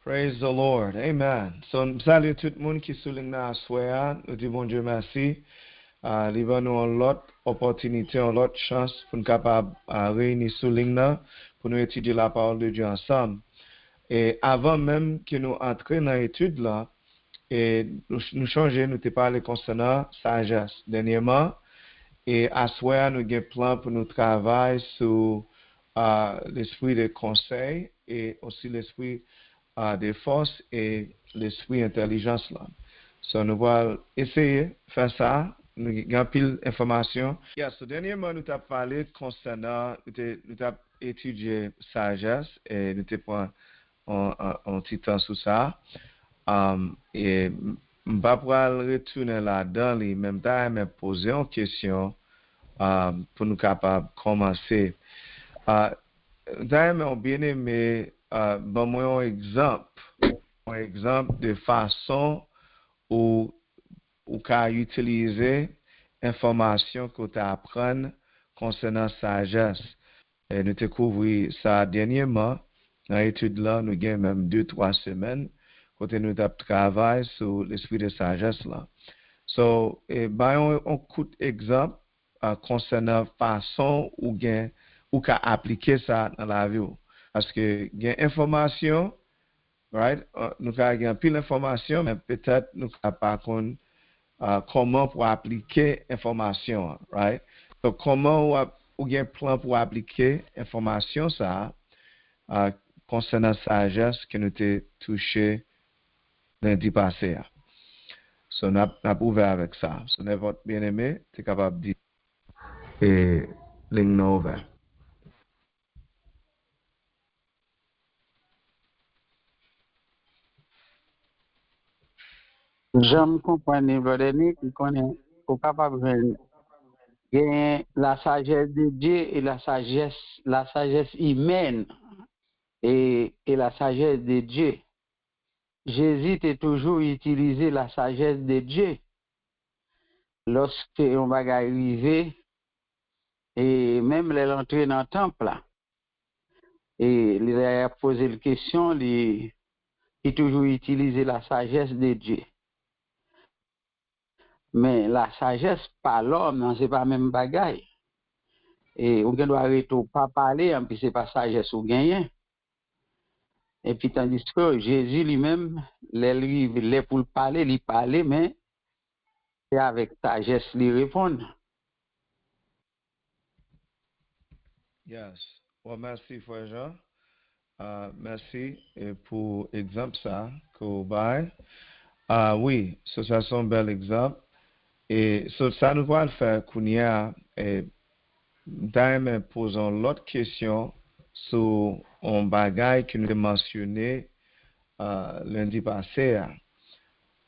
Praise the Lord. Amen. So, salut tout le monde qui souligne à soir. Nous disons bon Dieu merci. Nous avons une autre opportunité, une autre chance pour nous capables de réunir souligne pour nous étudier la parole de Dieu ensemble. Et avant même que nous entrions dans l'étude là, et nous changer, nous te parler concernant sagesse. Dernièrement, et à soir, nous avons un plan pour nous travailler sur l'esprit de conseil et aussi l'esprit de force et l'esprit intelligence là. So, nous allons essayer de faire ça. Nous avons pile d'informations. So, dernièrement, nous avons parlé concernant, nous avons étudié sagesse et nous avons pris un petit temps sur ça. Et je ne vais pas retourner là-dedans, même temps, mais poser une question pour nous capables de commencer. D'ailleurs, bien aimé, bon, moi, un exemple de façon où qu'a utiliser information que tu apprends concernant sagesse. Et nous découvrons ça dernièrement, dans l'étude là, nous avons même 2-3 semaines, quand nous avons travaillé sur l'esprit de sagesse là. So, on coup d'exemple concernant façon ou qu'a appliquer ça dans la vie. Parce que il y a information, right? Nous avons pile d'informations, mais peut-être nous n'avons pas comment pour appliquer information, right? Donc, comment ou un plan pour appliquer information ça concernant sagesse que nous avons touché lundi passé. So, nous avons ouvert avec ça. So, n'importe bien-aimé, tu es capable de dire et ligne ouvert. J'aime comprendre, brother Nick, qu'on est capable de gagner la sagesse de Dieu et la sagesse humaine et la sagesse de Dieu. Jésus a toujours utilisé la sagesse de Dieu lorsque on va arriver et même l'entrée dans le temple là. Et il a posé la question, il a toujours utilisé la sagesse de Dieu. Mais la sagesse par l'homme, c'est pas la même bagaille. Et on doit arrêter pas parler, puis c'est pas sagesse ou gagner. Et puis tandis que Jésus lui-même, les pour parler, il parlait, mais c'est avec sagesse il répond. Yes. Well, merci, frère Jean. Merci pour l'exemple ça que vous avez. Oui, ça c'est un bel exemple. Et ça nous va le faire qu'on y a posons l'autre question sur un bagage que nous avons mentionné lundi passé.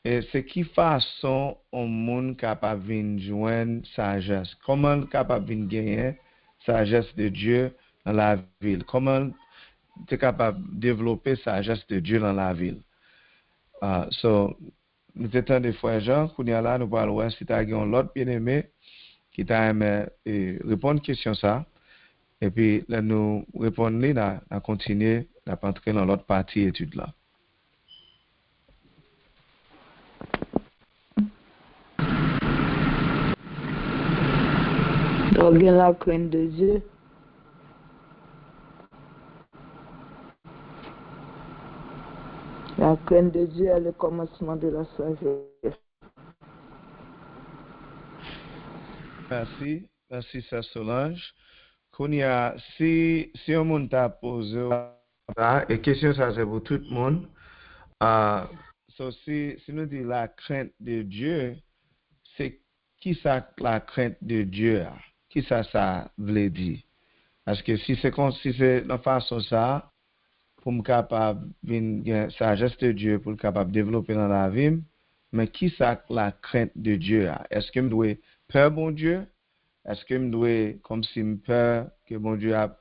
Et c'est qui façon un monde capable de joindre sagesse? Comment capable de gagner sagesse de Dieu dans la ville? Comment tu es capable de développer sagesse de Dieu dans la ville? Nous étions des frères Jean, qu'on y a là, nous parlons si tu as l'autre bien-aimé qui t'a aimé répondre à la question ça. Et puis, là, nous répondons, là, à continuer, à entrer dans l'autre partie étude là. Donc, la crainte de Dieu. La crainte de Dieu est le commencement de la sagesse. Merci, Sœur Solange. Kounia, si un monde t'a posé, et question ça c'est pour tout le monde. Si nous disons la crainte de Dieu, c'est qui ça la crainte de Dieu? Qui ça veut dire? Parce que si c'est de façon ça, pour me capable de sagesse de Dieu, pour me capable de développer dans la vie, mais qui ça la crainte de Dieu? Est-ce que je dois peur bon Dieu? Est-ce que je dois, comme si je peur que bon Dieu a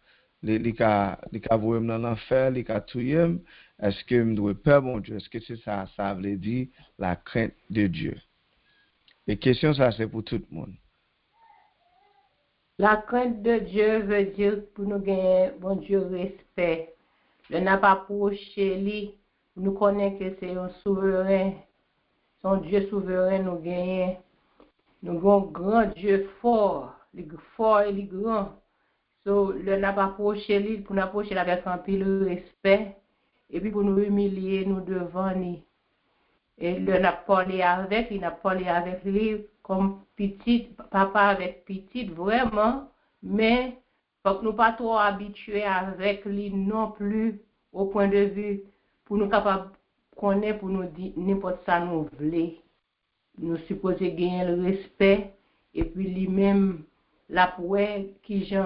voué dans l'enfer, il a tué? Est-ce que je dois peur bon Dieu? Est-ce que c'est ça veut dire la crainte de Dieu? Et question ça, c'est pour tout le monde. La crainte de Dieu veut dire pour nous gagner bon Dieu respect. Le n'a pas approché lui nous connaissons que c'est un souverain, son Dieu souverain nous gagne. Nous avons un grand Dieu fort et les grand. So, le n'a pas approché lui, pour nous approcher avec un pile respect, et puis pour nous humilier, nous devant lui. Et le n'a parlé avec, il n'a parlé avec lui comme petit, papa avec petit, vraiment, mais faut que nous pas trop habitués avec lui non plus, au point de vue, pour nous capables connaître, pour nous dire n'importe ça nous voulons. Nous supposons gagner le respect, et puis lui-même, la pouette qui c'est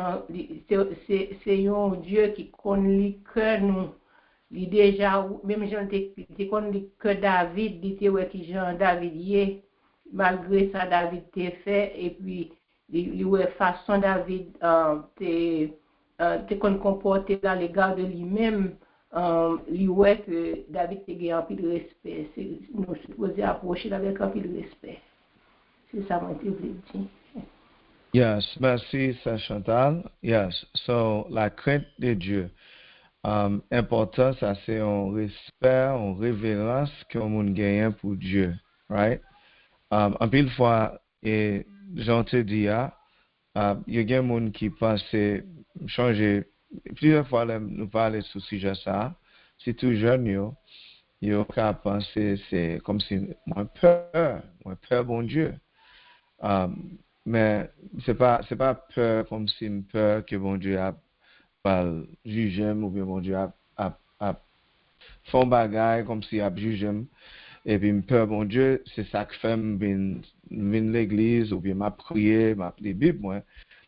un Dieu qui connaît que nous. Il déjà, même Jean te connaît que David, il était qui Jean David y malgré ça David t'a fait, et puis il façon David te comporté dans l'égard de lui-même. Il que David te gagne un peu de respect. Nous supposons approcher avec un peu de respect. C'est ça que je voulais dire. Yes, merci, Sœur Chantal. Yes, so la crainte de Dieu. Important, ça c'est un respect, une révérence que l'on gagne pour Dieu, right? En pile fois, et j'en te dis, il y a des gens qui pensent changer. Plusieurs fois, nous parlons sur ce sujet ça. C'est tout jeune, yo qu'à penser, c'est comme si moi peur, bon Dieu. Mais c'est pas peur comme si peur que bon Dieu a pas jugé ou bien bon Dieu a font bagaille comme si a jugé et puis peur bon Dieu c'est ça que fait vin l'église ou bien m'a prier m'a les Bible moi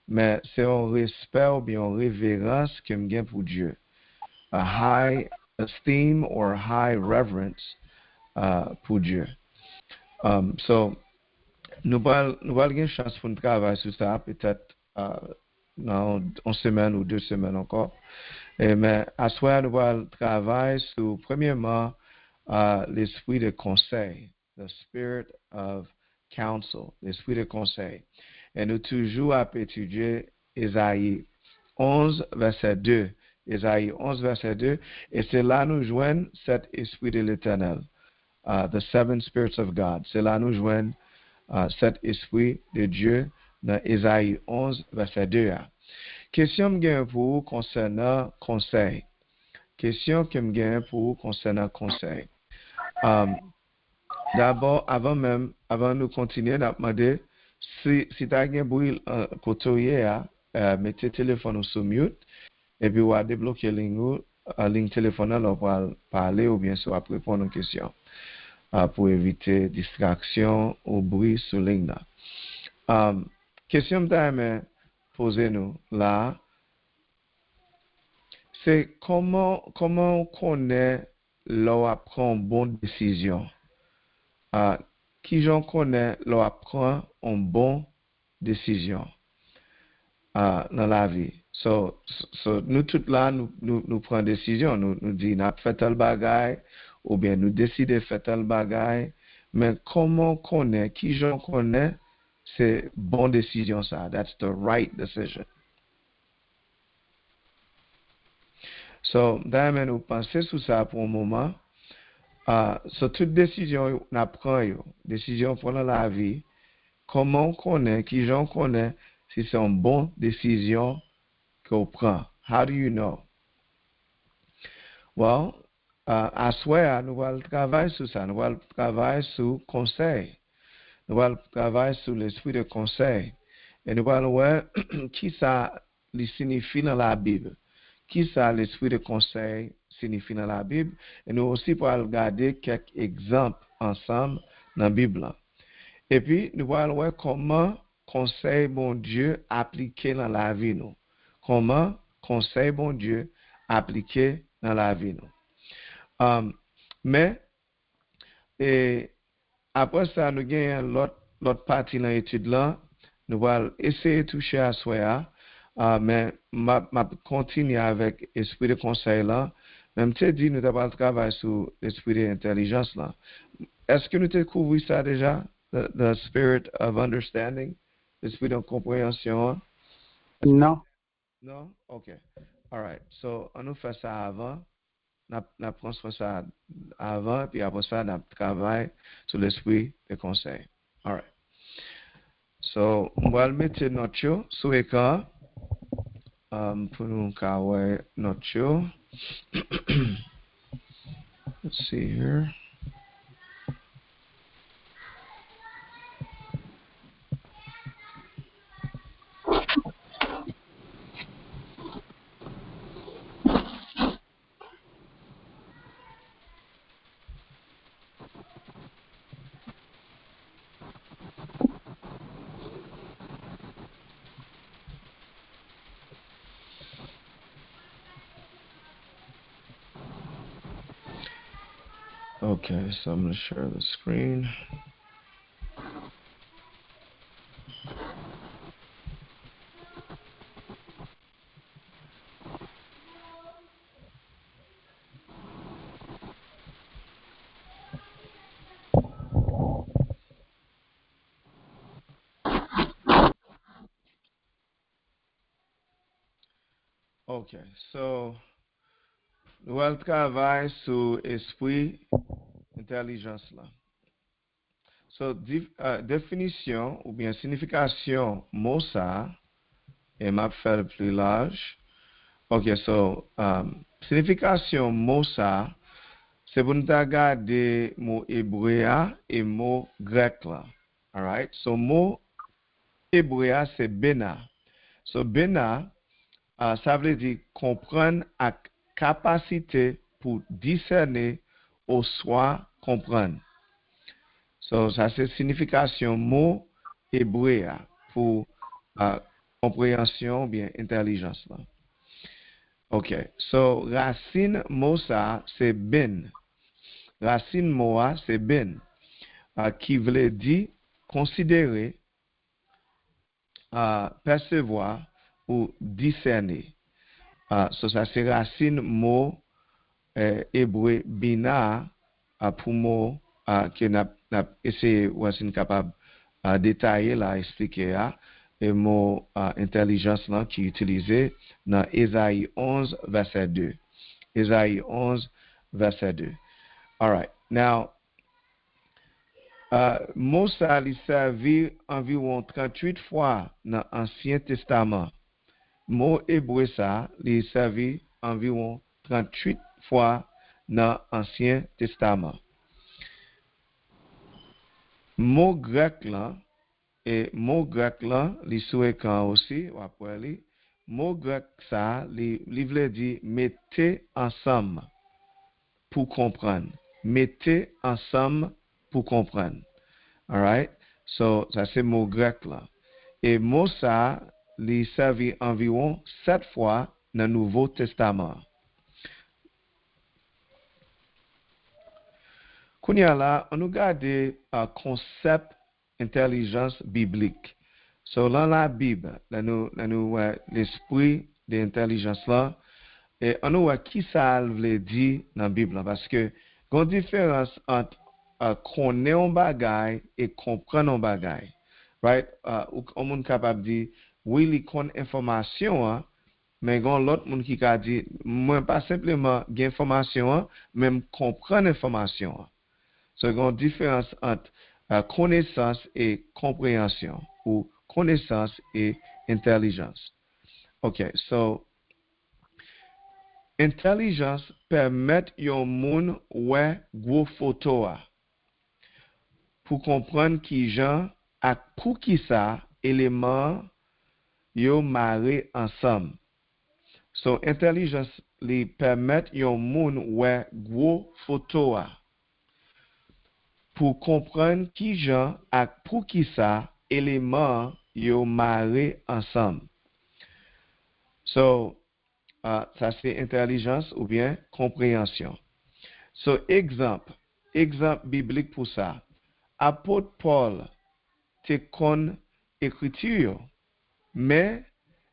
mais c'est un respect ou bien une révérence que me gain pour Dieu, a high esteem or high reverence pour Dieu. So nous allons une chance pour nous travailler sur ça, peut-être dans une semaine ou 2 semaines encore. Mais à ce soir, nous allons travailler sur, premièrement, l'esprit de conseil, the spirit of counsel, l'esprit de conseil. Et nous toujours à étudier Ésaïe 11, verset 2. Ésaïe 11, verset 2. Et c'est là nous joignons cet esprit de l'Éternel, the seven spirits of God. C'est là nous joignons cet esprit de Dieu dans Ésaïe 11, verset 2. Question que je pour vous concernant conseil. Question que je pour vous concernant conseil. D'abord, avant de continuer, je demander si tu as un bruit côté, mettez le téléphone sur mute et puis on va débloquer la ligne téléphone pour parler ou bien soit répondre aux questions. Pour éviter distraction ou bruit sur ligne. Question que poser nous là, c'est comment on connaît l'on prend une bonne décision. Qui j'en connaît l'on prend une bonne décision dans la vie. So nous tous là nous prenons décision, nous disons n'a fait tel bagaille ou bien nous décidons de faire tel bagaille, mais comment on connaît, qui j'en connaît, c'est bonne décision ça, that's the right decision. So, d'ailleurs, nous pensons sur ça pour un moment. So, toute décision qu'on prend, décision pour la vie, comment on connaît, qui j'en connaît, si c'est une bonne décision qu'on prend. How do you know? Well, à soi, nous allons travailler sur ça. Nous allons travailler sur conseil. Nous allons travailler sur l'esprit de conseil. Et nous allons voir qui ça signifie dans la Bible. Qui ça l'esprit de conseil signifie dans la Bible. Et nous aussi pour regarder quelques exemples ensemble dans la Bible. Et puis, nous allons voir comment conseil bon Dieu appliqué dans la vie nous. Comment conseil bon Dieu appliqué dans la vie nous. Mais après ça, nous avons l'autre partie dans l'étude là. Nous allons essayer de toucher à soi. Mais je continue avec l'esprit de conseil là. Même tu dit, nous avons travaillé sur l'esprit d'intelligence là. Est-ce que nous découvrons ça déjà? The spirit of understanding? L'esprit de compréhension? Non. Non? OK. All right. So, on nous fait ça avant. n'a prend ça avant, puis après ça, n'a travaille sur l'esprit de conseil. All right. So, on va le mettre notre sur l'écran pour nous voir notre. Let's see here. Okay, so I'm going to share the screen. Okay, so nous allons travailler sur esprit, intelligence là. So, définition ou bien signification mot ça, et m'a fait le plus large. Ok, so, signification mot ça, c'est pour nous regarder mot hébreu et mot grec là. Alright, so mot hébreu c'est bena. So, bena, ça veut dire comprendre à capacité pour discerner ou soit comprendre. So, ça c'est signification mot hébreu pour compréhension ou bien intelligence là. Ok, so racine mot ça c'est ben. Racine mot c'est ben, qui veut dire considérer, percevoir ou discerner. So ça c'est racine mot hébreu bina pour mot que n'a essayé ou est capable détailler là expliquer et mot intelligence là qui est utilisé dans Ésaïe 11 verset 2. Ésaïe 11 verset 2. All right. Now mot ça il servi environ 38 fois dans l'Ancien Testament. Mot hébreu ça il servi environ 38 fois dans l'Ancien Testament. Mot grec là, et mot grec là, li sou écran aussi, ou après li, mot grec ça, li veut dire mettez ensemble pour comprendre. Mettez ensemble pour comprendre. Alright? So, ça c'est mot grec là. Et mot ça, li servi environ 7 fois dans le Nouveau Testament. Kounya là, on regarde un concept intelligence biblique. So, dans la Bible, nous l'esprit d'intelligence là, et on voit qui ça veut dire dans la Bible, parce que il y a une différence entre connaître un bagay et comprendre un bagay. Right? On est capable de dire, oui, il connaît information, mais il y a l'autre monde qui a dit, moi, pas simplement l'information, même comprendre l'information. So, il y a une différence entre connaissance et compréhension, ou connaissance et intelligence. Ok, so, intelligence permet yon moun wè gwo photo pour comprendre qui gens ak pour qui ça élément yo maré ensemble. So, intelligence li permet yon moun wè gwo photo pour comprendre qui gens ak pour qui ça élément yo maré ensemble. So, ça c'est intelligence ou bien compréhension. So, exemple biblique pour ça. Apôtre Paul te kon écriture, mais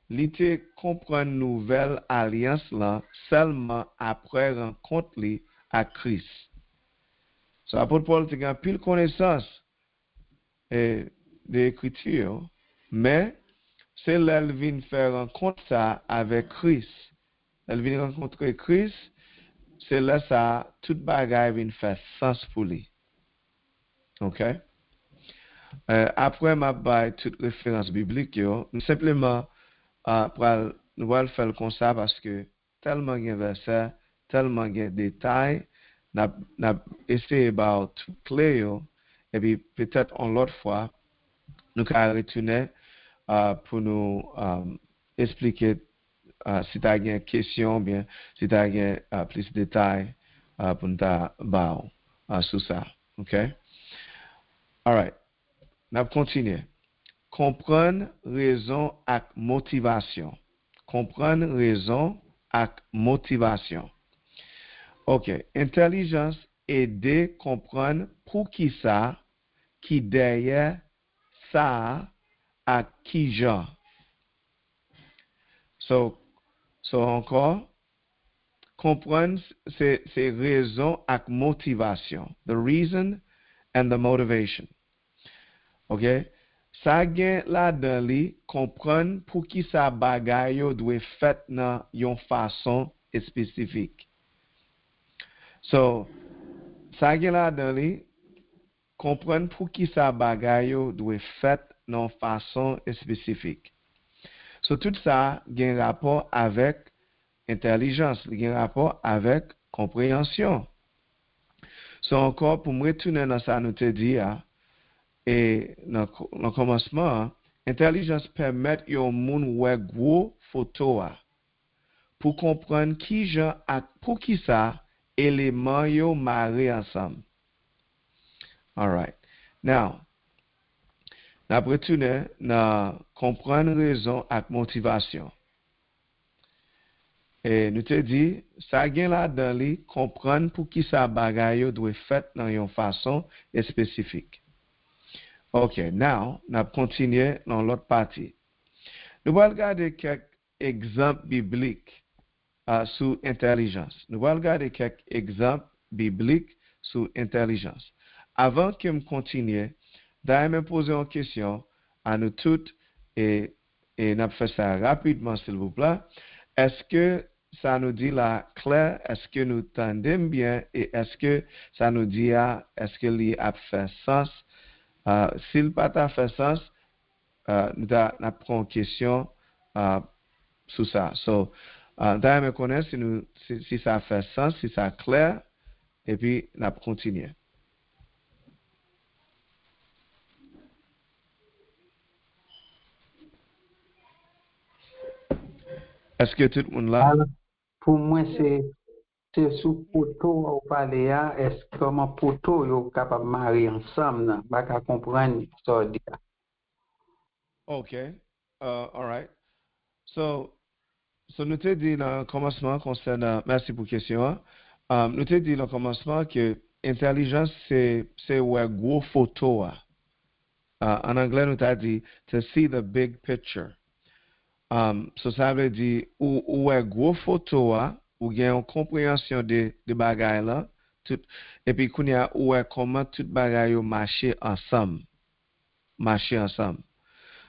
li te comprend nouvelle alliance là seulement après rencontre li à Christ. So, apôtre Paul te gen pile connaissance de l'écriture, mais c'est là qu'il vient faire rencontre ça avec Christ. Elle vient rencontrer Christ c'est là ça, tout bagay vient faire sens pour lui. OK? Après, m'a bail toute référence biblique, yo, simplement, nous allons faire comme ça parce que tellement il y a verset, tellement il y a détails, n'a essayé about tout clair, yo, et puis peut-être en l'autre fois, nous allons retourner pour nous expliquer si tu as une question, bien, si tu as plus de détails pour nous parler sur ça. OK? All right. On continue. Comprendre raison et motivation. Comprendre raison et motivation. OK. Intelligence aider comprendre pour qui ça, qui derrière ça, à qui genre. So encore, comprendre c'est raison et motivation. The reason and the motivation. OK? Ça gen la dans li comprendre pour qui ça bagay yo doit fait nan yon façon spécifique. So, ça gen la dans li comprendre pour qui ça bagay yo doit fait nan façon spécifique. So, tout ça gen rapport avec intelligence, gen rapport avec compréhension. So, encore pour me retourner dans ça nous te dit, et dans le commencement, intelligence permet yon moun wè gros photo pour comprendre qui gens ak pour qui ça élément yo maré ensemble. All right. Now, n'a retourner dans comprendre raison ak motivation. Et nous te dit, ça gen là dans li comprendre pour qui ça bagay yo doit fait dans yon façon spécifique. OK, now, on va continuer dans l'autre partie. Nous allons regarder quelques exemples bibliques sur intelligence. Nous allons regarder quelques exemples bibliques sur intelligence. Avant que je continue, je me poser une question à nous toutes et nous fait ça rapidement, s'il vous plaît. Est-ce que ça nous dit là clair? Est-ce que nous entendons bien? Et est-ce que ça nous dit, est-ce que l'IA fait sens? S'il pas ta fait sens, nous avons une question sur ça. So, d'ailleurs, me connaître si ça fait sens, si ça clair, et puis nous continuer. Est-ce que tout le monde là? Alors, pour moi, c'est sous poteau ou parler, est-ce que comment poteau yo capable de marier ensemble, pas qu'à comprendre ça dit. Okay. All right. So nous te dit dans le commencement concernant, merci pour la question. Nous te dit dans le commencement que intelligence c'est ouais gros photo. En anglais nous t'a dit to see the big picture. So ça veut dire ou ouais gros photo ou gain une compréhension de bagay là tout et puis qu'on y a ouais comment tout bagay yo marcher ensemble.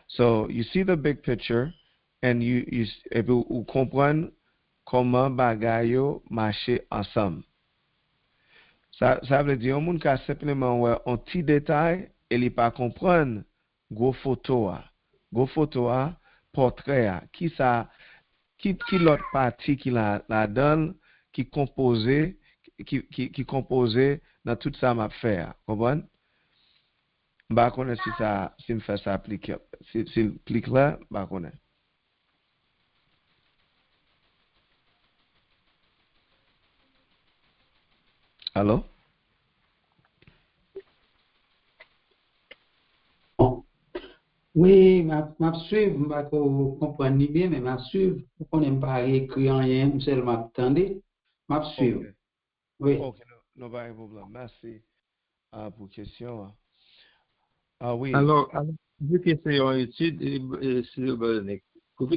So you see the big picture and you et puis ou comprendre comment bagay yo marcher ensemble. Ça veut dire un monde qui simplement ouais un petit détail et il pas comprendre gros photo portrait qui l'autre partie qui la donne qui composé dans tout ça m'a fait comprendre bah connait si me fait ça appliquer si clique là bah connait allô. Oui, m'a suivre, m'a comprendre ni bien, mais m'a suivre, on n'aime pas écrire rien, seulement attendre, m'a suivre. Okay. Oui. OK, no pas de problème. Merci pour la question. Oui. Alors, vu que c'est une étude, vu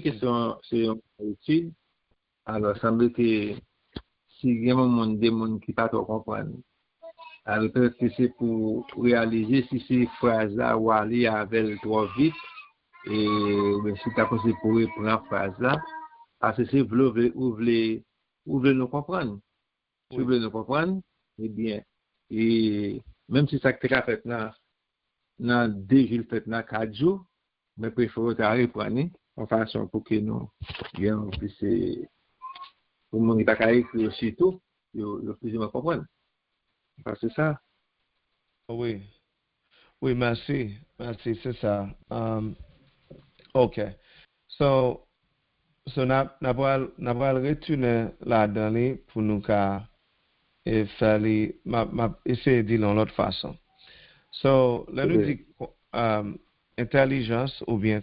que c'est une étude, alors, semble que si il y a des gens qui ne pas comprendre, alors peut-être que c'est pour réaliser si ces phrases-là ou aller avec trop vite, et si tu as possible pour reprendre la phrase-là, parce que c'est vous voulez nous comprendre. Si vous voulez nous comprendre, eh bien, et même si ça a fait dans 2 jours, fait dans 4 jours, mais préférons reprendre en façon pour que nous puissions, pour le monde qui n'a pas écrit aussitôt, il puisse comprendre. Parce que c'est ça. Oui. Oui, merci. Merci, c'est ça. OK. So n'a pas retourner là-dedans pour nous faire essayer de dire de l'autre façon. So, là nous dit intelligence ou bien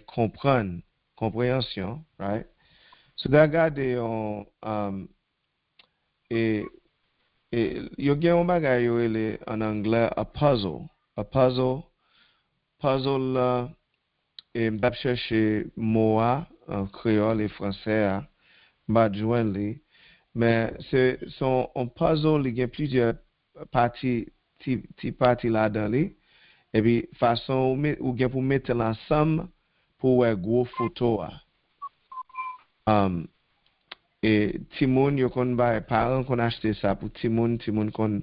compréhension, right? So, regarder et yo gen un bagay yo en anglais a puzzle. Puzzle et m'ap chercher mot en créole et français m'a joindre li. Mais c'est son un puzzle il y a plusieurs parties parties là-dedans li. Et puis façon ou gen pour mettre l'ensemble pour un gros photo et Timon yo kon ba parents kon acheter ça pour Timon kon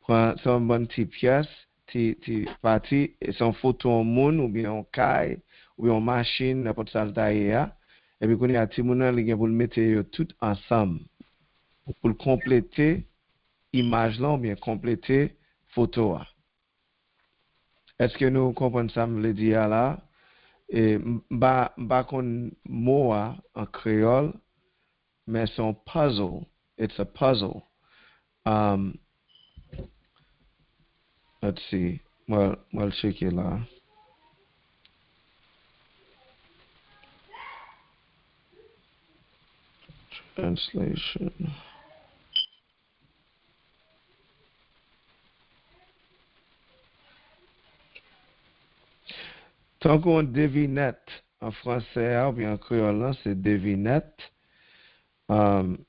prend son bonne petite pièce ti parti et son photo en moun ou bien en caille ou bien en machine n'importe ça taille et puis kon y a Timon li gen pour le mettre yo tout ensemble pour compléter image là ou bien compléter photo. Est-ce que nous comprenons ça me le dire là et ba kon mot en créole mais c'est un puzzle. It's a puzzle. Let's see. Well, check it là. Translation. Tant qu'on devinette en français ou bien en créole, c'est devinette.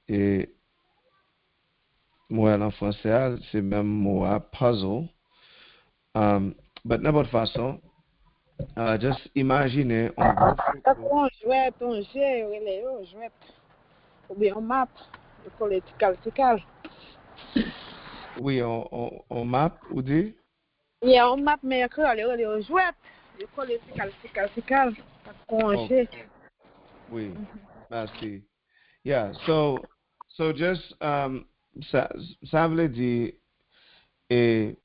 Et moi en français, c'est même mot puzzle. But n'importe façon, just imaginez on jouet, on jouet, ou bien on map, vertical. Oui, on map ou dit? Yeah, on map, mais on jouet, vertical, congé. Oui, merci. Yeah, so just ça veut dire et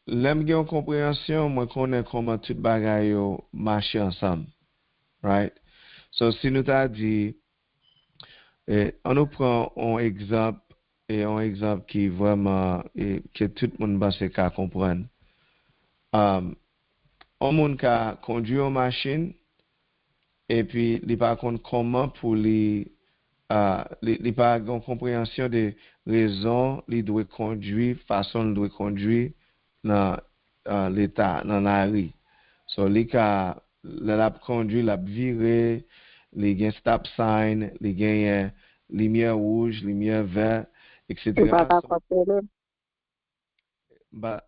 l'aime gen compréhension moi connais comment tout bagay yo marcher ensemble, right? So si nous t'a dit on nous prend un exemple qui vraiment que tout le monde va qu'à comprendre. Un monde qui conduit une machine et puis il pas comment pour lui il pas une compréhension de raison il doit conduire façon il doit conduire dans l'état dans la rue. So il ka la conduit la virer les gain stop sign les gain lumière rouge lumière vert etc.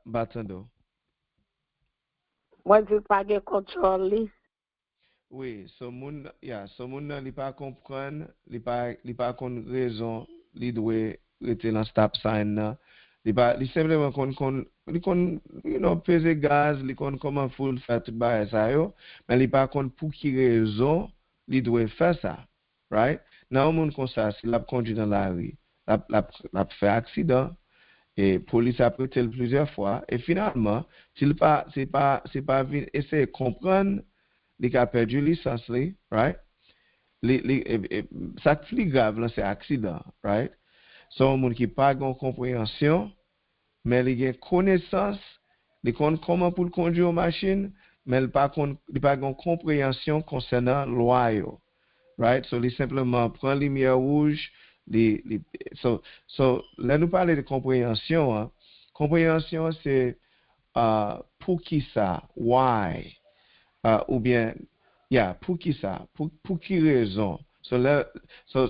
Batando. Moi je pas de contrôle. Oui, so moun nan li pa comprendre, li pa kon raison, li doit rete dans stop sign nan. Li simplement kon pese gaz, li kon comment faut faire tout ba ça yo, mais li pa kon pour qui raison li doit faire ça, right? Nan moun kon ça, si la conduit dans la rue, la fait accident et police a prêté plusieurs fois et finalement, c'est pas essayer de comprendre li ka perdu licence li, right? Ça plus grave là c'est accident, right? So moun qui pas gon compréhension, mais li gen connaissance, li kon comment pour conduire une machine, mais il pas gon compréhension concernant loi yo, right? So li simplement prend lumière rouge, so là nous parler de compréhension, hein? Compréhension c'est pour qui ça? Why? Ou bien, pour qui ça? Pour qui raison? So là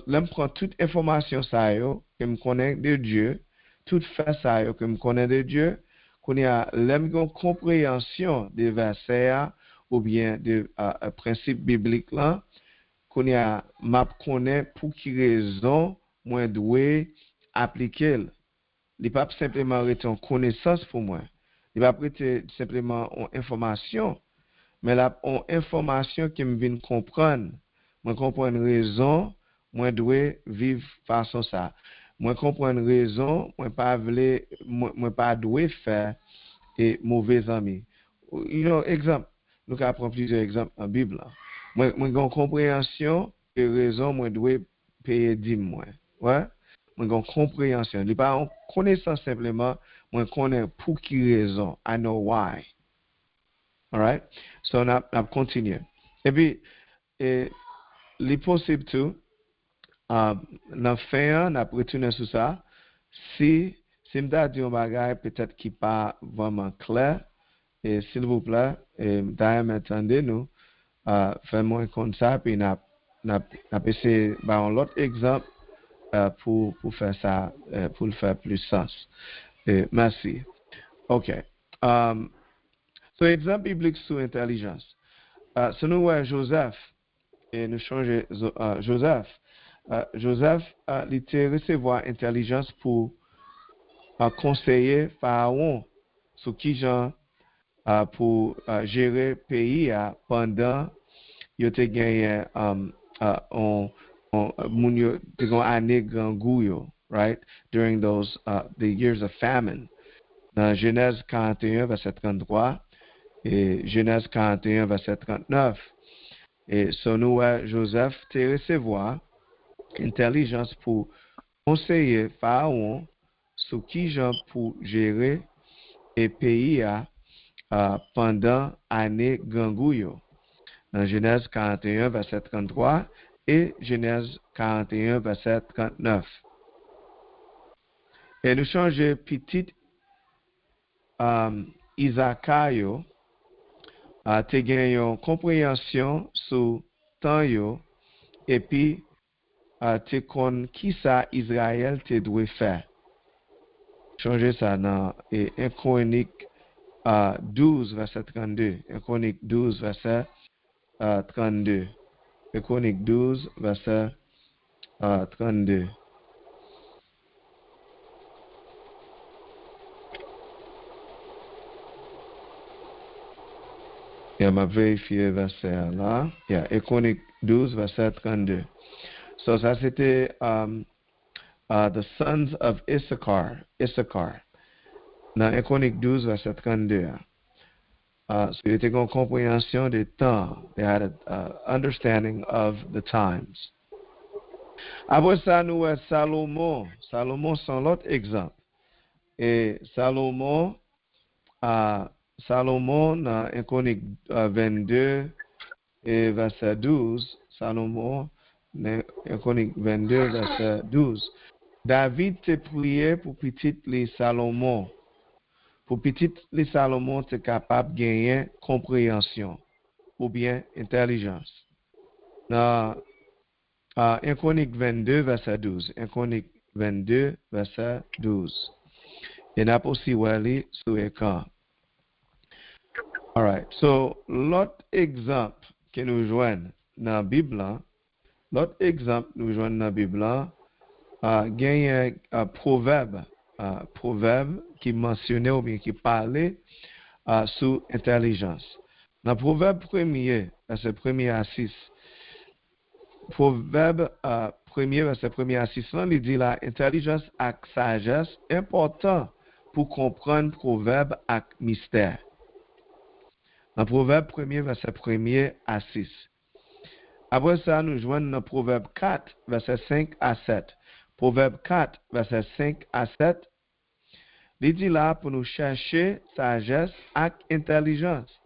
me prend toute information ça yo, que me connaît de Dieu, tout fait ça yo, que me connaît de Dieu, qu'on y a l'aime compréhension des versets ou bien de principe biblique là, qu'on y a m'a connaît pour qui raison moi doit appliquer. il pas simplement être en connaissance pour moi. Il va prêter simplement en information, mais là, en information qui me vient comprendre. Moi comprendre raison, moi dois vivre façon ça. Moi comprendre raison, moi pas dois faire et mauvais amis. Exemple, nous avons plusieurs exemples en Bible. Moi une compréhension et raison, moi dois payer 10 mois. Ouais? Moi une compréhension, il pas en connaissance simplement, moi connais pour qui raison. I know why. All right? So on a continué. Et puis il est possible tout dans fin, on a retourné sur ça. Si m'da dit un bagage peut-être qui pas vraiment clair, et s'il vous plaît, d'ailleurs attendez nous, fais-moi comme ça, puis n'a essayé un autre exemple pour faire ça, pour le faire plus sens. Merci. OK. So exemple biblique sur intelligence. Si nous voyons Joseph, et nous changeons Joseph. Joseph il était recevoir intelligence pour conseiller Pharaon sur qui genre pour gérer pays pendant il était gagné on année grand goût, right, during those the years of famine. Dans Genèse 41 verset 33 et Genèse 41 verset 39. Et nous Joseph te recevoir intelligence pour conseiller Pharaon sur qui gens pour gérer et pays pendant année gangouyo. Dans Genèse 41 verset 33 et Genèse 41 verset 39. Et nous changeons petit Isaacayo te gagné compréhension sur temps yo et puis te kon qui ça Israël te doit faire. Changer ça dans 1 Chronique 12 verset 32. 1 Chronique 12 verset 32. 1 Chronique 12 verset 32. Et m'a vérifié verset là. 1 Chronique 12 verset 32. So ça c'était the sons of Issachar. Dans 1 Chronique 12 verset 32. So il était une compréhension des temps. They had an understanding of the times. Après ça, nous avons Salomon. Salomon, c'est l'autre exemple. Et Salomon, dans 1 Chronique 22 et verset 12, Salomon, 1 Chronique 22 verset 12. David te prié pour petit les Salomon. Pour petit les Salomon, tu es capable de gagner compréhension ou bien intelligence. Dans 1 Chronique 22 verset 12. 1 Chronique 22 verset 12. Et n'a pas aussi wali sur l'écran. All right. So, l'autre exemple que nous joignons dans la Bible, gagne un proverbe qui mentionnait ou bien qui parlait sur intelligence. Dans le proverbe premier, verset 1er à 6, proverbe premier, verset 1er à 6, il dit la intelligence et sagesse important pour comprendre proverbe et mystère. Dans le proverbe premier, verset 1er à 6. Après ça, nous joignons dans le proverbe 4, verset 5 à 7. Proverbe 4, verset 5 à 7. Il dit là pour nous chercher sagesse et intelligence.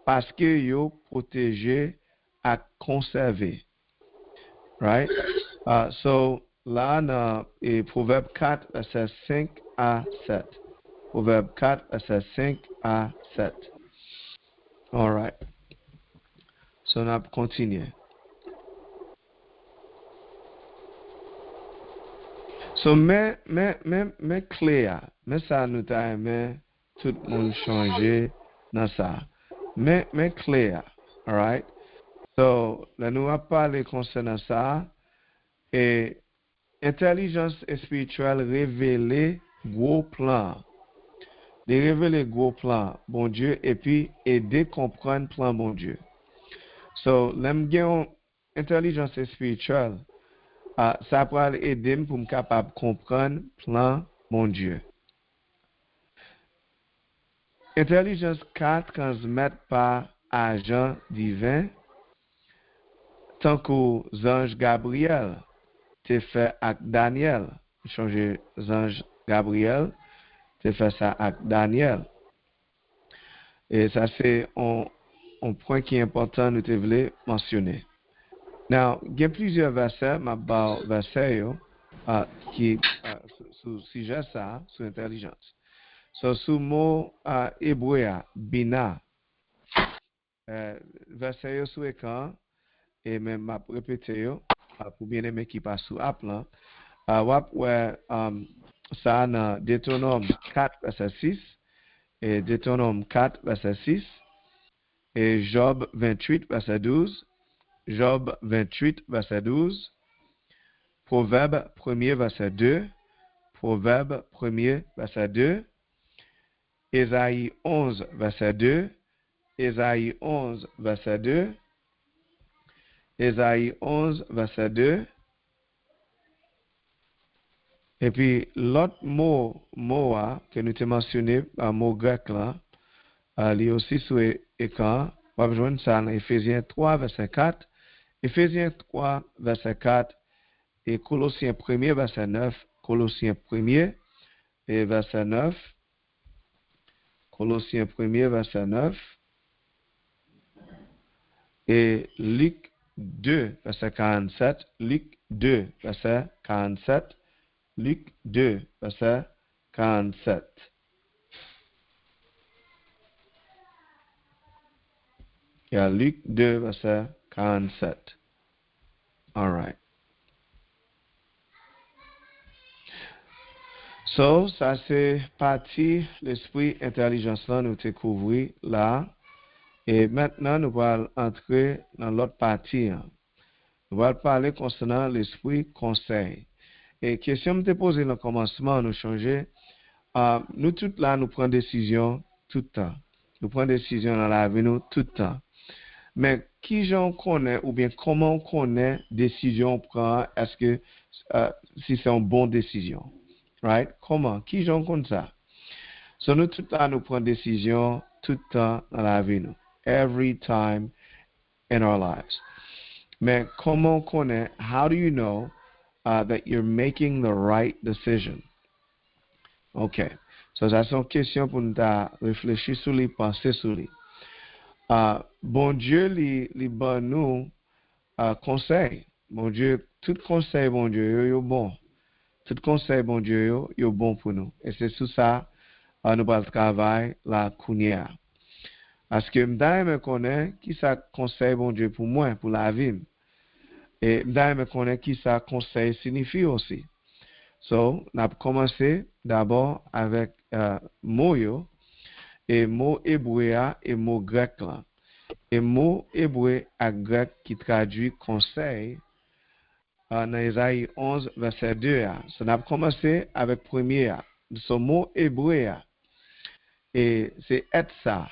Parce que yo protégé et conservé. Right? So, là, dans Proverbe 4, verset 5 à 7. Proverbe 4, verset 5 à 7. All right. So, on va continuer. So, mais clair, mais ça nous a aimé tout le monde changer dans ça. Mais clair, all right? So, là, nous allons parler concernant ça. Et intelligence spirituelle révélée gros plan. De révéler gros plan, bon Dieu, et puis aider comprendre plan bon Dieu. So, l'aime gen intelligence spirituelle, ça pourra aider pour me capable comprendre plan bon Dieu. Intelligence 4 transmettre par agent divin, tant qu'aux anges Gabriel, te fait avec Daniel. Changer ange Gabriel, te fait ça avec Daniel. Et ça, c'est un point qui est important, nous te voulons mentionner. Now, il y a plusieurs versets, ma versets, qui, sur sujet ça, sur intelligence. So, sous mot hébreu, bina, verset sur écran, et même m'a répété, pour bien aimer qui passe sous app là, ça dans Deutéronome 4, verset 6, et Deutéronome 4, verset 6, et Job 28, verset 12, Job 28, verset 12, Proverbe 1er, verset 2, Proverbe 1er, verset 2, Ésaïe 11, verset 2, Ésaïe 11, verset 2, Ésaïe 11, verset 2, et puis l'autre mot que nous avons mentionné, un mot grec là, il est aussi sur écran, on va joindre ça dans Éphésiens 3, verset 4, Éphésiens 3, verset 4, et Colossiens 1er, verset 9, Colossiens 1er, et verset 9, Colossiens 1er, verset 9, et Luc 2, verset 47, Luc 2, verset 47, Luc 2, verset 47. Il y a Luc 2, verset 47. All right. So, ça c'est partie l'esprit intelligence là nous découvrir là. Et maintenant nous allons entrer dans l'autre partie. Nous allons parler concernant l'esprit conseil. Et question me te posée dans le commencement, nous changer. Nous tous là, nous prenons décision tout le temps. Nous prenons décision dans la vie nous tout le temps. Mais qui j'en connaît ou bien comment on connaît décision on prend, est-ce que si c'est une bonne décision? Right? Comment? Qui j'en connaît ça? So nous tout là, nous prenons décision tout le temps dans la vie nous. Every time in our lives. Mais comment on connaît? How do you know that you're making the right decision? Okay. So ça c'est une question pour nous réfléchir sur les penser sur les. Bon Dieu li ban nous conseil. Bon Dieu, tout conseil bon Dieu yo bon. Tout conseil bon Dieu yo bon pour nous. Et c'est sous ça nous allons travailler la kounia. Parce que m'da me connaît qui ça conseil bon Dieu pour moi, pour la vie. Et m'da me connaît qui ça conseil signifie aussi. So, on a commencé d'abord avec mot yo, et mot hébreu et mot grec là. Et mot hébreu et grec qui traduit conseil dans Ésaïe 11, verset 2. So, on a commencé avec premier. Ce mot hébreu, et c'est etsa.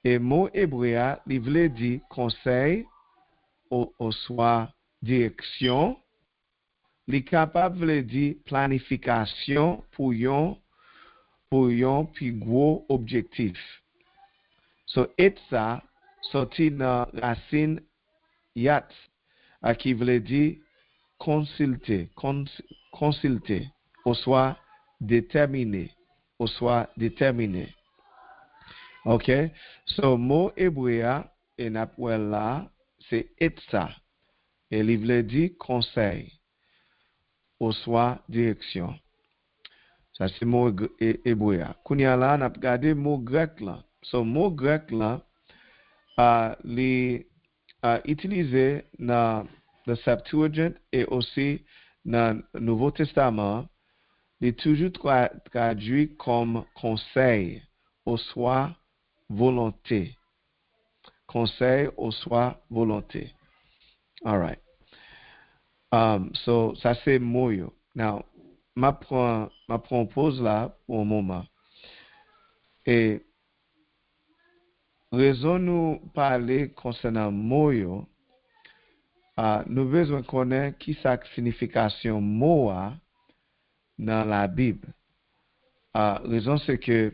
Et mot hébreu, il veut dire conseil, ou soit direction. Li capable de dire planification pour yon plus gros objectif. So etsa sorti dans racine yat qui veut dire consulter, ou soit déterminer, OK? So mot hébreu et n'appelle là c'est etsa et il veut dire conseil. Ou soit direction. Ça c'est mot hébreu. Kounya là, on a regardé mot grec là. So mot grec là, utilisé dans le Septuagint et aussi dans le Nouveau Testament, il est toujours traduit comme conseil, ou soit volonté. Conseil, ou soit volonté. All right. So, ça c'est mot yo. Now, ma prend pause là pour un moment. Et raison nous parler concernant moyo, nous besoin connaître qui sa signification moa dans la Bible. Raison c'est que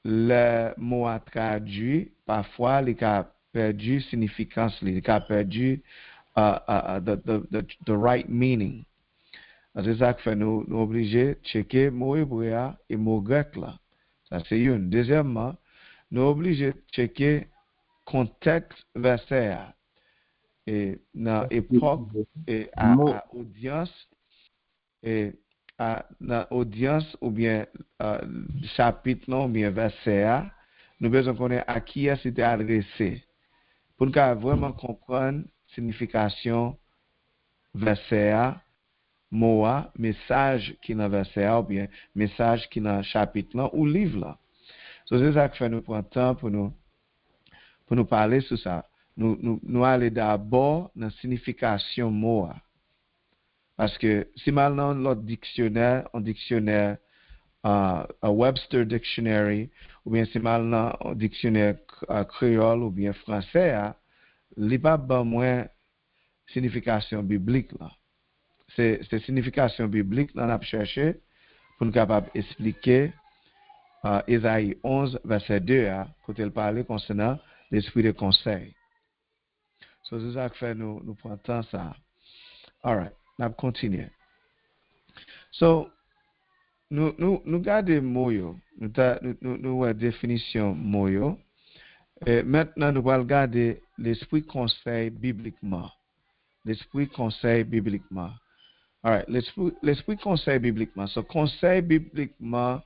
le mot a traduit parfois il a perdu significance, il a perdu the right meaning. C'est ça que fait nous obligés de checker mot hébreu et mot grec là. Ça c'est une. Deuxièmement, nous obligés de checker contexte verset et dans époque et à audience et dans audience ou bien chapitre non ou bien verset nous besoin connaître à qui c'était adressé pour nous vraiment comprendre signification verset mot message qui dans verset ou bien message qui dans chapitre là ou livre là. So c'est ça que fait nous prendre temps pour nous parler sur ça. Nous aller d'abord dans signification mot. Parce que si maintenant l'autre dictionnaire, un dictionnaire, un Webster Dictionary, ou bien si maintenant un dictionnaire créole ou bien français, il n'y a pas moins signification biblique là. C'est signification biblique là, on a cherché pour nous capable expliquer Ésaïe 11, verset 2, quand il parlait concernant l'esprit de conseil. So, c'est ça que fait nous prendre temps ça. All right, on va continuer. So, nous gardons moyo, nous la définition moyo. Et maintenant, nous allons regarder l'esprit conseil bibliquement. L'esprit conseil bibliquement. All right, l'esprit conseil bibliquement. So, conseil bibliquement,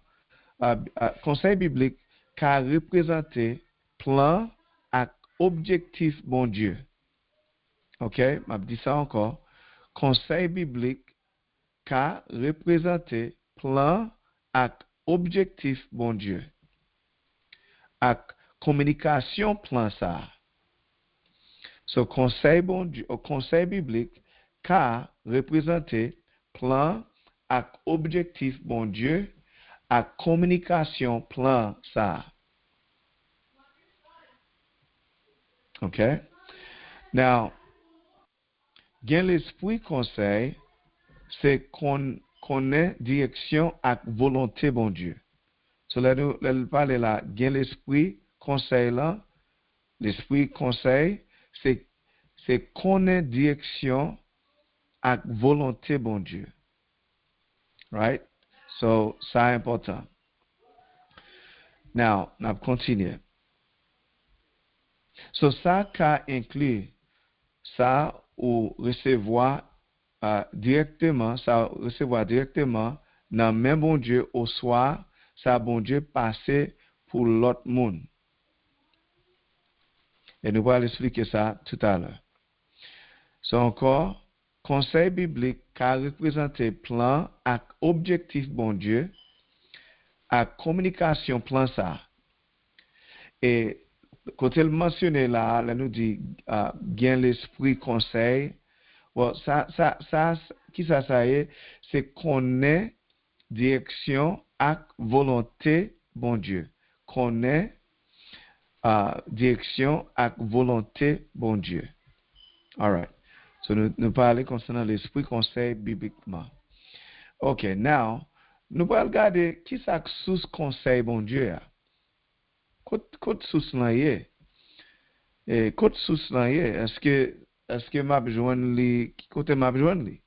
conseil biblique qui a représenté plan et objectif bon Dieu. OK, m'a dit ça encore. Conseil biblique qui a représenté plan et objectif bon Dieu. Et communication plan ça. So conseil bon Dieu, conseil biblique qui a représenté plan et objectif bon Dieu. À communication plan ça. OK? Now, gen l'esprit conseil, c'est qu'on connaît direction à volonté bon Dieu. So là nous parler là, gen l'esprit conseil là, l'esprit conseil, c'est connaît direction à volonté bon Dieu. Right? So, ça est important. Now, on va continuer. So, ça qu'a inclut ça ou recevoir directement dans même bon Dieu au soir, ça bon Dieu passé pour l'autre monde. Et nous allons expliquer ça tout à l'heure. So, encore, conseil biblique qui a représenté plan et objectif bon Dieu, à communication plan ça. Et quand elle mentionne là, nous dit gain l'esprit conseil. Well, ça qui ça est, c'est connaître direction et volonté bon Dieu. Connaître direction et volonté bon Dieu. All right. So nous parlons concernant l'esprit conseil bibliquement. OK, now nous allons regarder qui ça sous conseil bon Dieu. Côte sous là est. Et côte sous là est. Est-ce que m'a besoin li côté m'a besoin li?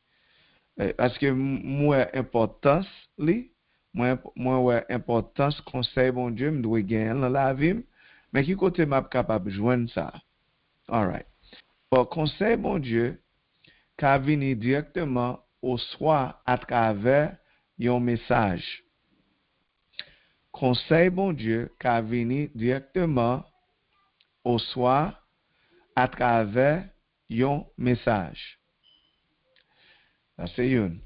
Est-ce que moi importance li? Moi importance conseil bon Dieu me doit gagner dans la vie, mais qui côté m'a capable joindre ça? All right. Pour conseil bon Dieu qui vient directement au soir à travers un message. Conseil bon Dieu qui vient directement au soir à travers un message. Ça c'est une.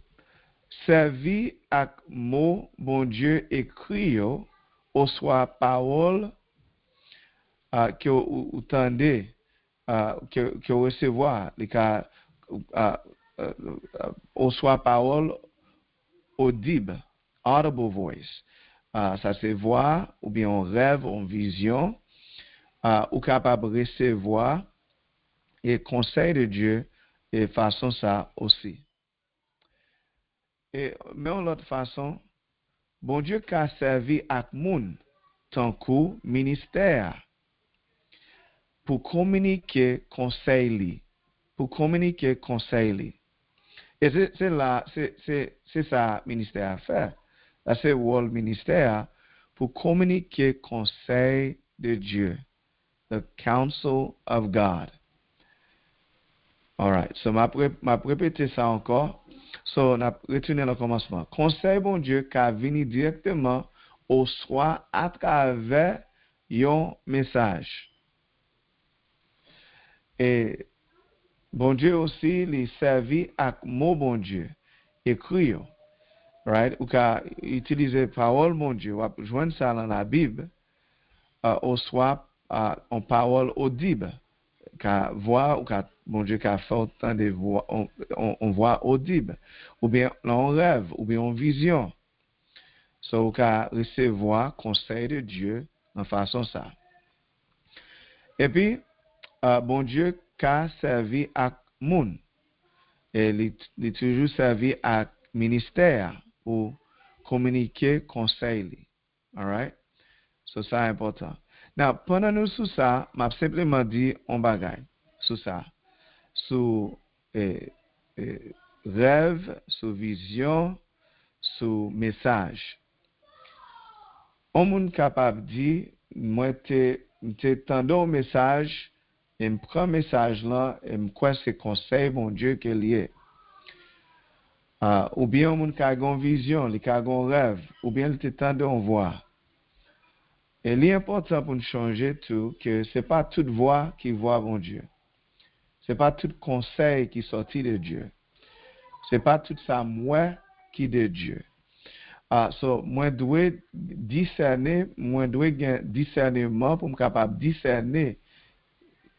Servi avec mot bon Dieu écrit au soir parole que vous tendez que recevoir les cas au soir parole audible, audible voice. Ça c'est voix, ou bien on rêve, on vision, ou capable de recevoir et conseil de Dieu et façon ça aussi. Et mais en l'autre façon, bon Dieu qui a servi à moun tant que ministère pour communiquer conseil li, pour communiquer conseil li. Et c'est là, c'est ça ministère à faire. Là c'est le ministère pour communiquer conseil de Dieu, the counsel of God. All right. So m'a répéter ça encore. So on a retourné le commencement. Conseil bon Dieu qui a venu directement au soi à travers un message. Et bon Dieu aussi il servi à mot bon Dieu écrit. Right? Ou qu'a utiliser parole bon Dieu, ou joindre ça dans la Bible au soi en parole audible. Qu'à voix ou qu'à bon Dieu qu'à fait autant de voix on voit audible ou bien on rêve ou bien en vision. So qu'à recevoir conseil de Dieu en façon ça. Et puis bon Dieu qu'a servi à moun et il toujours servi à ministère pour communiquer conseil. All right? So ça important. Now, pendant nous sous ça, m'a simplement dit on bagaille sous ça. Sous rêve, sous vision, sous message. On moun capable dit moi te tendons message et me prend message là et me quoi c'est conseil mon Dieu que lié. Ou bien on moun ka gon vision, li ka gon rêve, ou bien il te tendons voix. Et l'important pour nous changer tout, que c'est pas toute voix qui voit bon Dieu. C'est pas tout conseil qui sortit de Dieu. C'est pas tout ça moi qui de Dieu. So, moi dois discerner, moi dois gagner discernement pour me capable discerner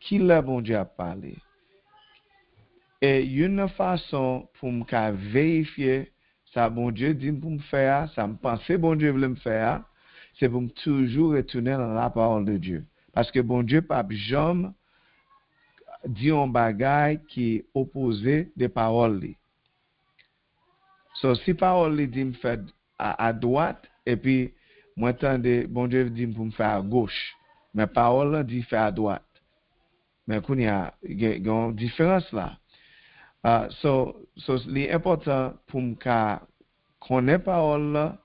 qui le bon Dieu a parlé. Et une façon pour me vérifier ça bon Dieu dit pour me faire, ça me penser bon Dieu veut me faire. C'est pour toujours retourner dans la parole de Dieu. Parce que bon Dieu, pas jamais dit un bagage qui est opposé des paroles. So, si parole dit me fait à droite, et puis, moi, bon Dieu dit pour me faire à gauche. Mais parole dit faire à droite. Mais il y a une différence là. So, l'important pour me connaître parole là,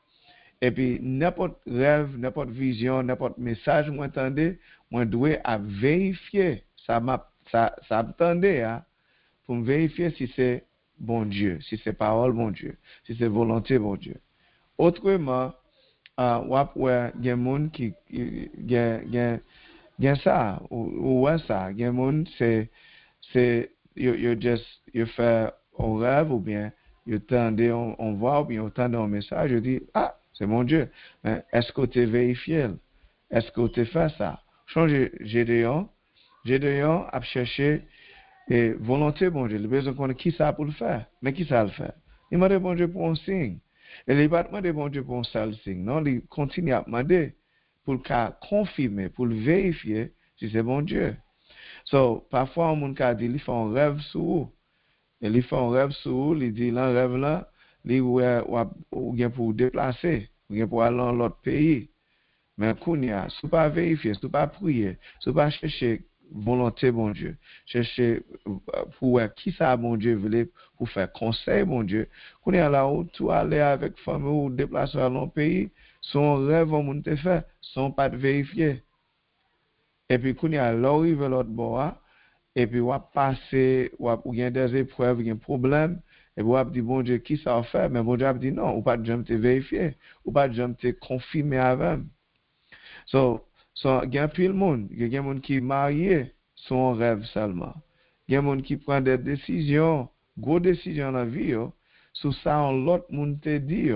et puis, n'importe rêve, n'importe vision, n'importe message, moi, attendez, moi, dois à vérifier, ça attendait, hein, pour me vérifier si c'est bon Dieu, si c'est parole bon Dieu, si c'est volonté bon Dieu. Autrement, ouais, il y a des gens qui, gen ça, ou ouais ça, gen moun, c'est, you fait un rêve, ou bien, you tendez, on voit, ou bien, you tendez un message, you dis, ah, c'est mon Dieu. Mais est-ce que tu vérifié? Est-ce que tu fait ça? Change Gédéon a cherché et volonté, bon Dieu. Il a besoin de connaître qui ça pour le faire. Mais qui ça le fait? Il m'a demandé bon Dieu pour un signe. Et il n'a pas demandé bon Dieu pour un seul signe. Non, il continue à demander pour le confirmer, pour le vérifier si c'est bon Dieu. So, parfois, on a dit, il fait un rêve sur vous. Et il fait un rêve sur vous, il dit, dans le rêve là, ou bien pour déplacer, ou bien pour aller dans l'autre pays. Mais kounya, si pas vérifier, si pas prier, si pas chercher volonté bon Dieu, chercher pour qui ça bon Dieu veut pour faire conseil bon Dieu, kounya là où tu aller avec famille ou déplacer dans l'autre pays, son rêve on te fait, sans pas vérifier. Et puis kounya là où il veut l'autre bord, et puis on passer, ou bien des épreuves, des problèmes. Et vous avez dit, bon Dieu, qui ça a fait? Mais bon Dieu a dit, non, ou pas de jamais te vérifier, ou pas de jamais te confirmer avec. So, il y a plus de monde, il y a des gens qui sont mariés, son rêve seulement. Il y a des gens qui prennent des décisions, grosses décisions dans la vie, sur ça, l'autre monde te dit.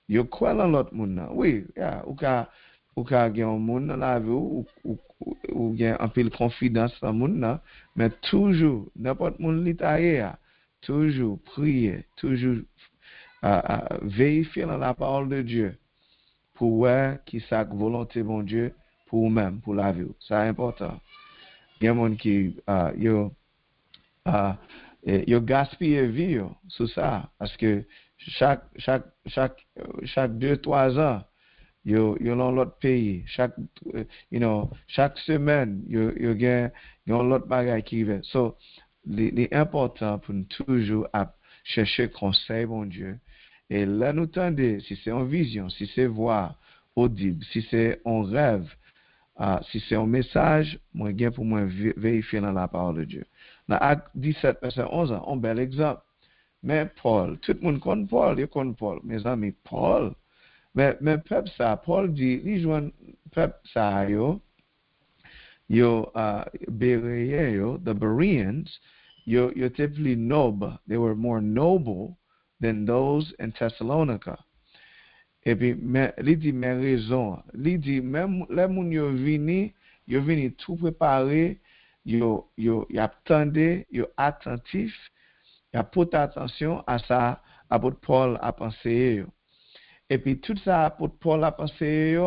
Yo quoi dans l'autre monde? Oui, ou ka gen un monde dans la vie, ou gen un peu de confidence dans le monde, mais toujours, n'importe monde li taillé, toujours prier, toujours vérifier dans la parole de Dieu pour voir qui sa volonté bon Dieu pour vous-même, pour la vie. C'est important. Il y a des gens qui yo gaspille vie yo, sur ça parce que chaque 2-3 ans yo dans l'autre pays chaque chaque semaine yo gain l'autre bagage qui arrive. So les important pour nous toujours à chercher conseil bon Dieu et là nous tendez si c'est en vision, si c'est voix audible, si c'est en rêve, si c'est un message, moi gain pour moi vérifier dans la parole de Dieu. Dans Acte 17, verset 11, un bel exemple. Mais Paul, tout le monde connaît Paul, il connaît Paul. Mes amis, Paul, mais peuple ça, Paul dit, il joint peuple ça, Bereans, the Bereans, yo étaient plus nobles. They were more noble than those in Thessalonica. Et puis, il dit, mais raison. Il dit, même les gens yo vini tout préparé, yo attendé, yo attentif, yo porte attention à ça, apôtre Paul a pensé. Et puis, tout ça, apôtre Paul a pensé,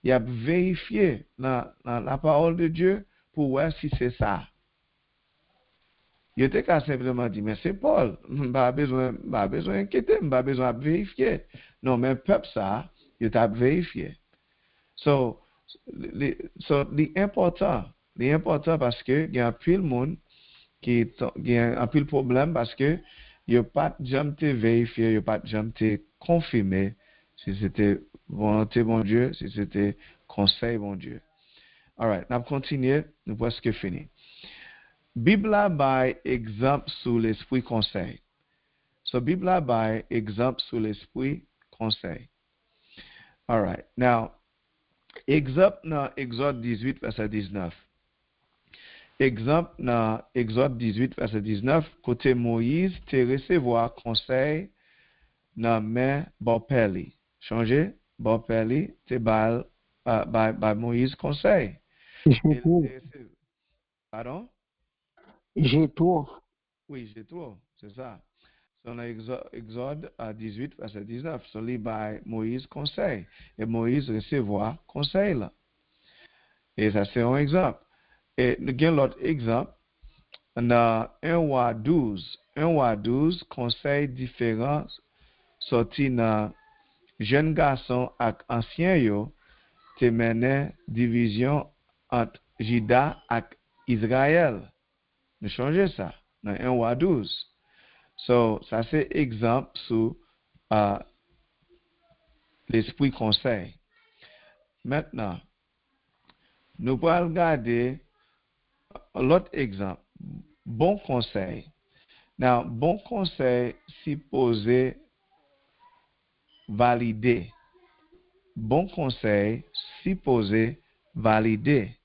il a vérifié dans la parole de Dieu pour voir si c'est ça. Il était qu'à simplement dire, mais c'est Paul, pas besoin d'inquiéter, pas besoin de vérifier. Non, mais peuple ça, il t'a vérifié. So, l'important parce que il y a un pile monde qui a un pile problème parce que il a pas jamais été vérifié, il a pas jamais été confirmé si c'était volonté bon Dieu, si c'était conseil bon Dieu. All right, on va continuer, nous presque fini. Bible by exemple sur l'esprit conseil. So Bible by exemple sur l'esprit conseil. All right. Now, exemple dans Exode 18 verset 19. Exemple dans Exode 18 verset 19, côté Moïse te recevoir conseil dans main Bopeli. Changer Bopeli te bal by Moïse conseil. Pardon? Jétro. Oui, Jétro, c'est ça. Dans Exode 18, verset 19, c'est lu by Moïse conseil. Et Moïse recevoir conseil là. Et ça, c'est un exemple. Et nous avons l'autre exemple. Dans 1 roi 12. 1 roi 12, conseil différent sorti dans jeune garçon et ancien yo, te mené division entre Juda et Israël. Nous changeons ça dans 1 roi 12. So, ça c'est exemple sur l'esprit conseil. Maintenant, nous allons regarder l'autre exemple. Bon conseil. Now, bon conseil supposé valider. Bon conseil supposé valider.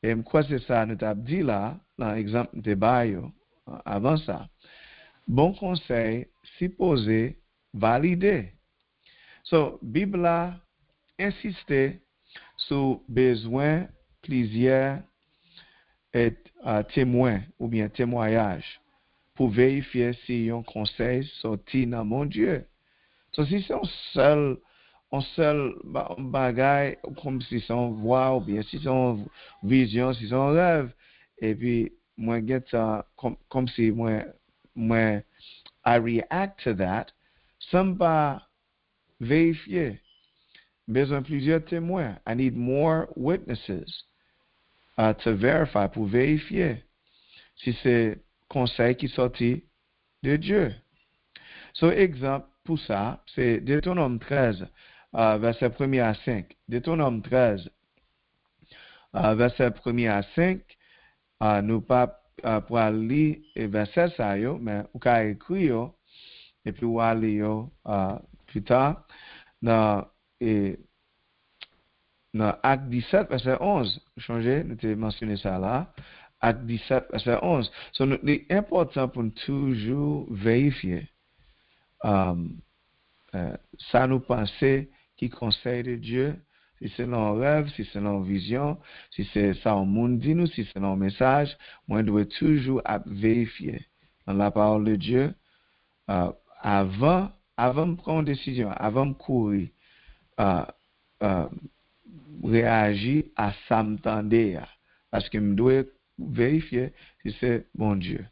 Et quoi c'est ça nous avons dit là, dans l'exemple de Bayo, avant ça. Bon conseil supposé valider. So, Bible a insisté sur besoin plusieurs témoins ou bien témoignages pour vérifier si un conseil sorti dans mon Dieu. So, si c'est un seul bagage, comme si c'est une voix ou bien si c'est une vision, si c'est un rêve, et puis moi comme si moi I react to that, sans pas vérifier. Besoin plusieurs témoins. I need more witnesses to verify, pour vérifier si c'est conseil qui sorti de Dieu. So, exemple pour ça, c'est Deutéronome 13, verset 1 à 5. Deutéronome 13, verset 1 à 5, nous pas pour lire verset ça yo, mais ou ka écrit yo et puis ou aller yo plus tard dans Acte 17 verset 11. Changer, nous t'ai mentionné ça là. Acte 17 verset 11. So, c'est important pour nous toujours vérifier ça nous penser qui conseille de Dieu. Si c'est dans rêve, si c'est dans vision, si c'est ça au monde dit nous, si c'est dans message, moi je dois toujours vérifier dans la parole de Dieu avant avant de prendre une décision, avant de courir, réagir à ça m'tendait, parce que je dois vérifier si c'est bon Dieu.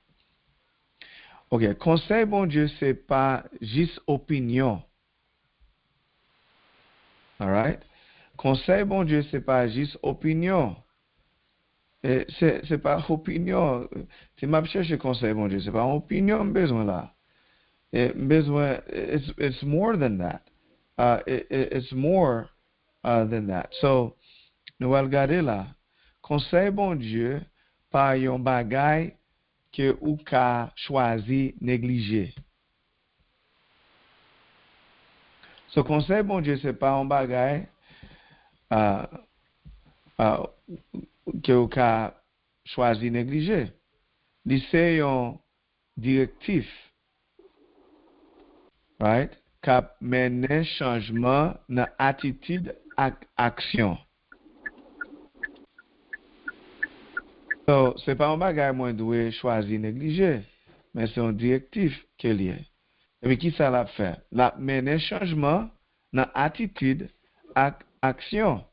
Ok, conseil bon Dieu, c'est pas juste opinion. Alright? Conseil bon Dieu, c'est pas juste opinion. C'est pas opinion. C'est ma cherche conseil bon Dieu, c'est pas opinion besoin là. Besoin, it's more than that. It's more than that. So, nous allons regarder là. Conseil bon Dieu, pas yon bagay que ou ka choisi négliger. So, conseil bon Dieu, c'est pas un bagay que ou ka choisi négliger. C'est un directif, right? Kap mène changement dans attitude ak action. So, c'est pas un bagay moi doit choisir négliger, mais c'est un directif qu'il y a. Et puis qui ça l'a fait? La mène changement dans attitude ak action.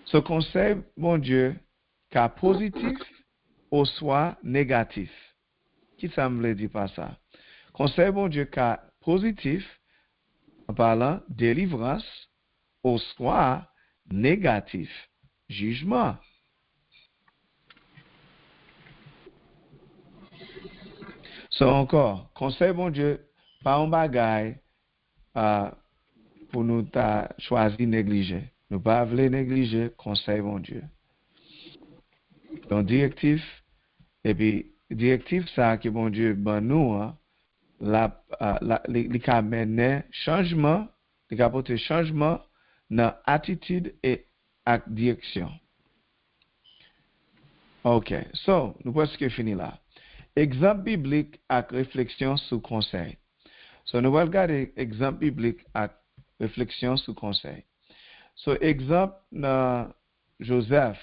Ce conseil, bon Dieu, qu'à positif ou soit négatif. Qui ça me veut dire par ça? Conseil, bon Dieu, qu'à positif, en parlant délivrance, ou soit négatif, jugement. So encore, conseil, bon Dieu, pas un bagay pour nous choisir négliger. Nous pas voulons négliger conseil, bon Dieu. Donc, directif, et puis, directif, ça, que bon Dieu, ben nous, les cas mener changement, les cas porter changement dans attitude et direction. Ok, so, nous presque fini là. Exemple biblique avec réflexion sur conseil. So, nous allons regarder exemple biblique avec réflexion sur conseil. So, exemple dans Joseph,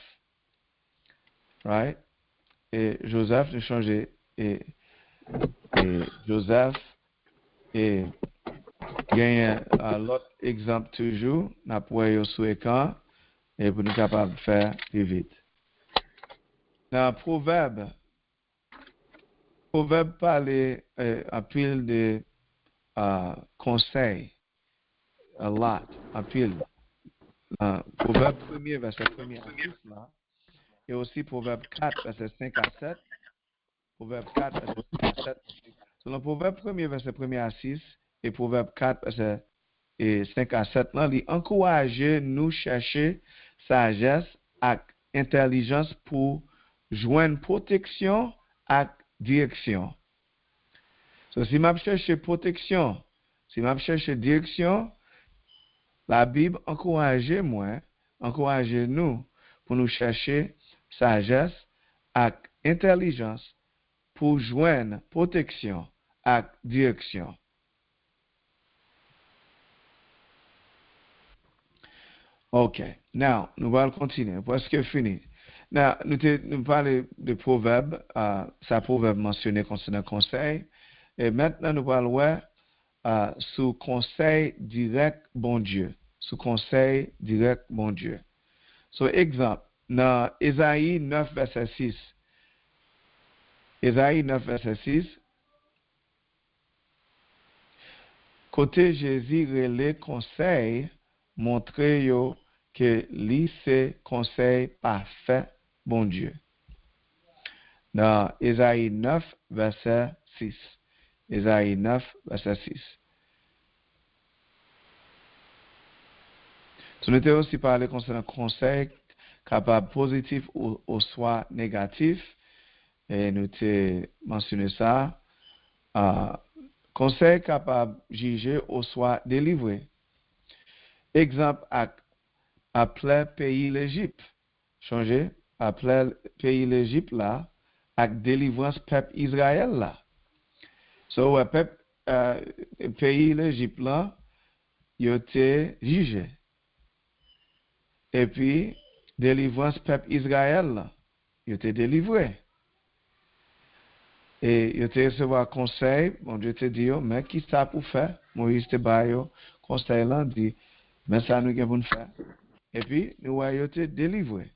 right? Et Joseph nous changer et Joseph et gagne l'autre exemple toujours, n'a pas sur écran et pour nous capables de faire plus vite. Dans Proverbe parle un pile de conseils, a lot, un pile. Proverbe 1er, verset 1er à 6 là, et aussi Proverbe 4, verset 5 à 7. Proverbe 4, verset 5 à 7. Selon Proverbe 1er, verset 1er à 6, et Proverbe 4, verset 5 à 7, là, il encourage nous chercher sagesse et intelligence pour joindre protection et direction. So, si je cherche protection, si je cherche direction, la Bible encourage nous pour nous chercher sagesse et intelligence pour joindre protection et direction. Ok, now, nous allons continuer, presque fini. Now, nous parlons de proverbe, ça proverbe mentionné concernant conseil, et maintenant nous parlons sous conseil direct bon Dieu, sous conseil direct bon Dieu. So, exemple, dans Ésaïe 9, verset 6, Ésaïe 9, verset 6, côté Jésus relais conseil, montrer yo que lui c'est conseil parfait bon Dieu. Dans Ésaïe 9, verset 6. Ésaïe 9, verset 6. Nous avons aussi parlé concernant conseil capable positif ou soit négatif. Et nous avons mentionné ça. Conseil capable juger ou soit délivré. Exemple, après pays l'Égypte. Changer, après pays l'Égypte là, avec délivrance peuple Israël là. So, pays l'Égypte là, il a été jugé. Et puis, délivrance peuple Israël là, il a été délivré. Et il te recevoir conseil, bon Dieu te dit, mais qui ça pour faire? Moïse te baille, conseil là, dit, mais ça nous avons faire. Et puis, nous voyons te délivrer.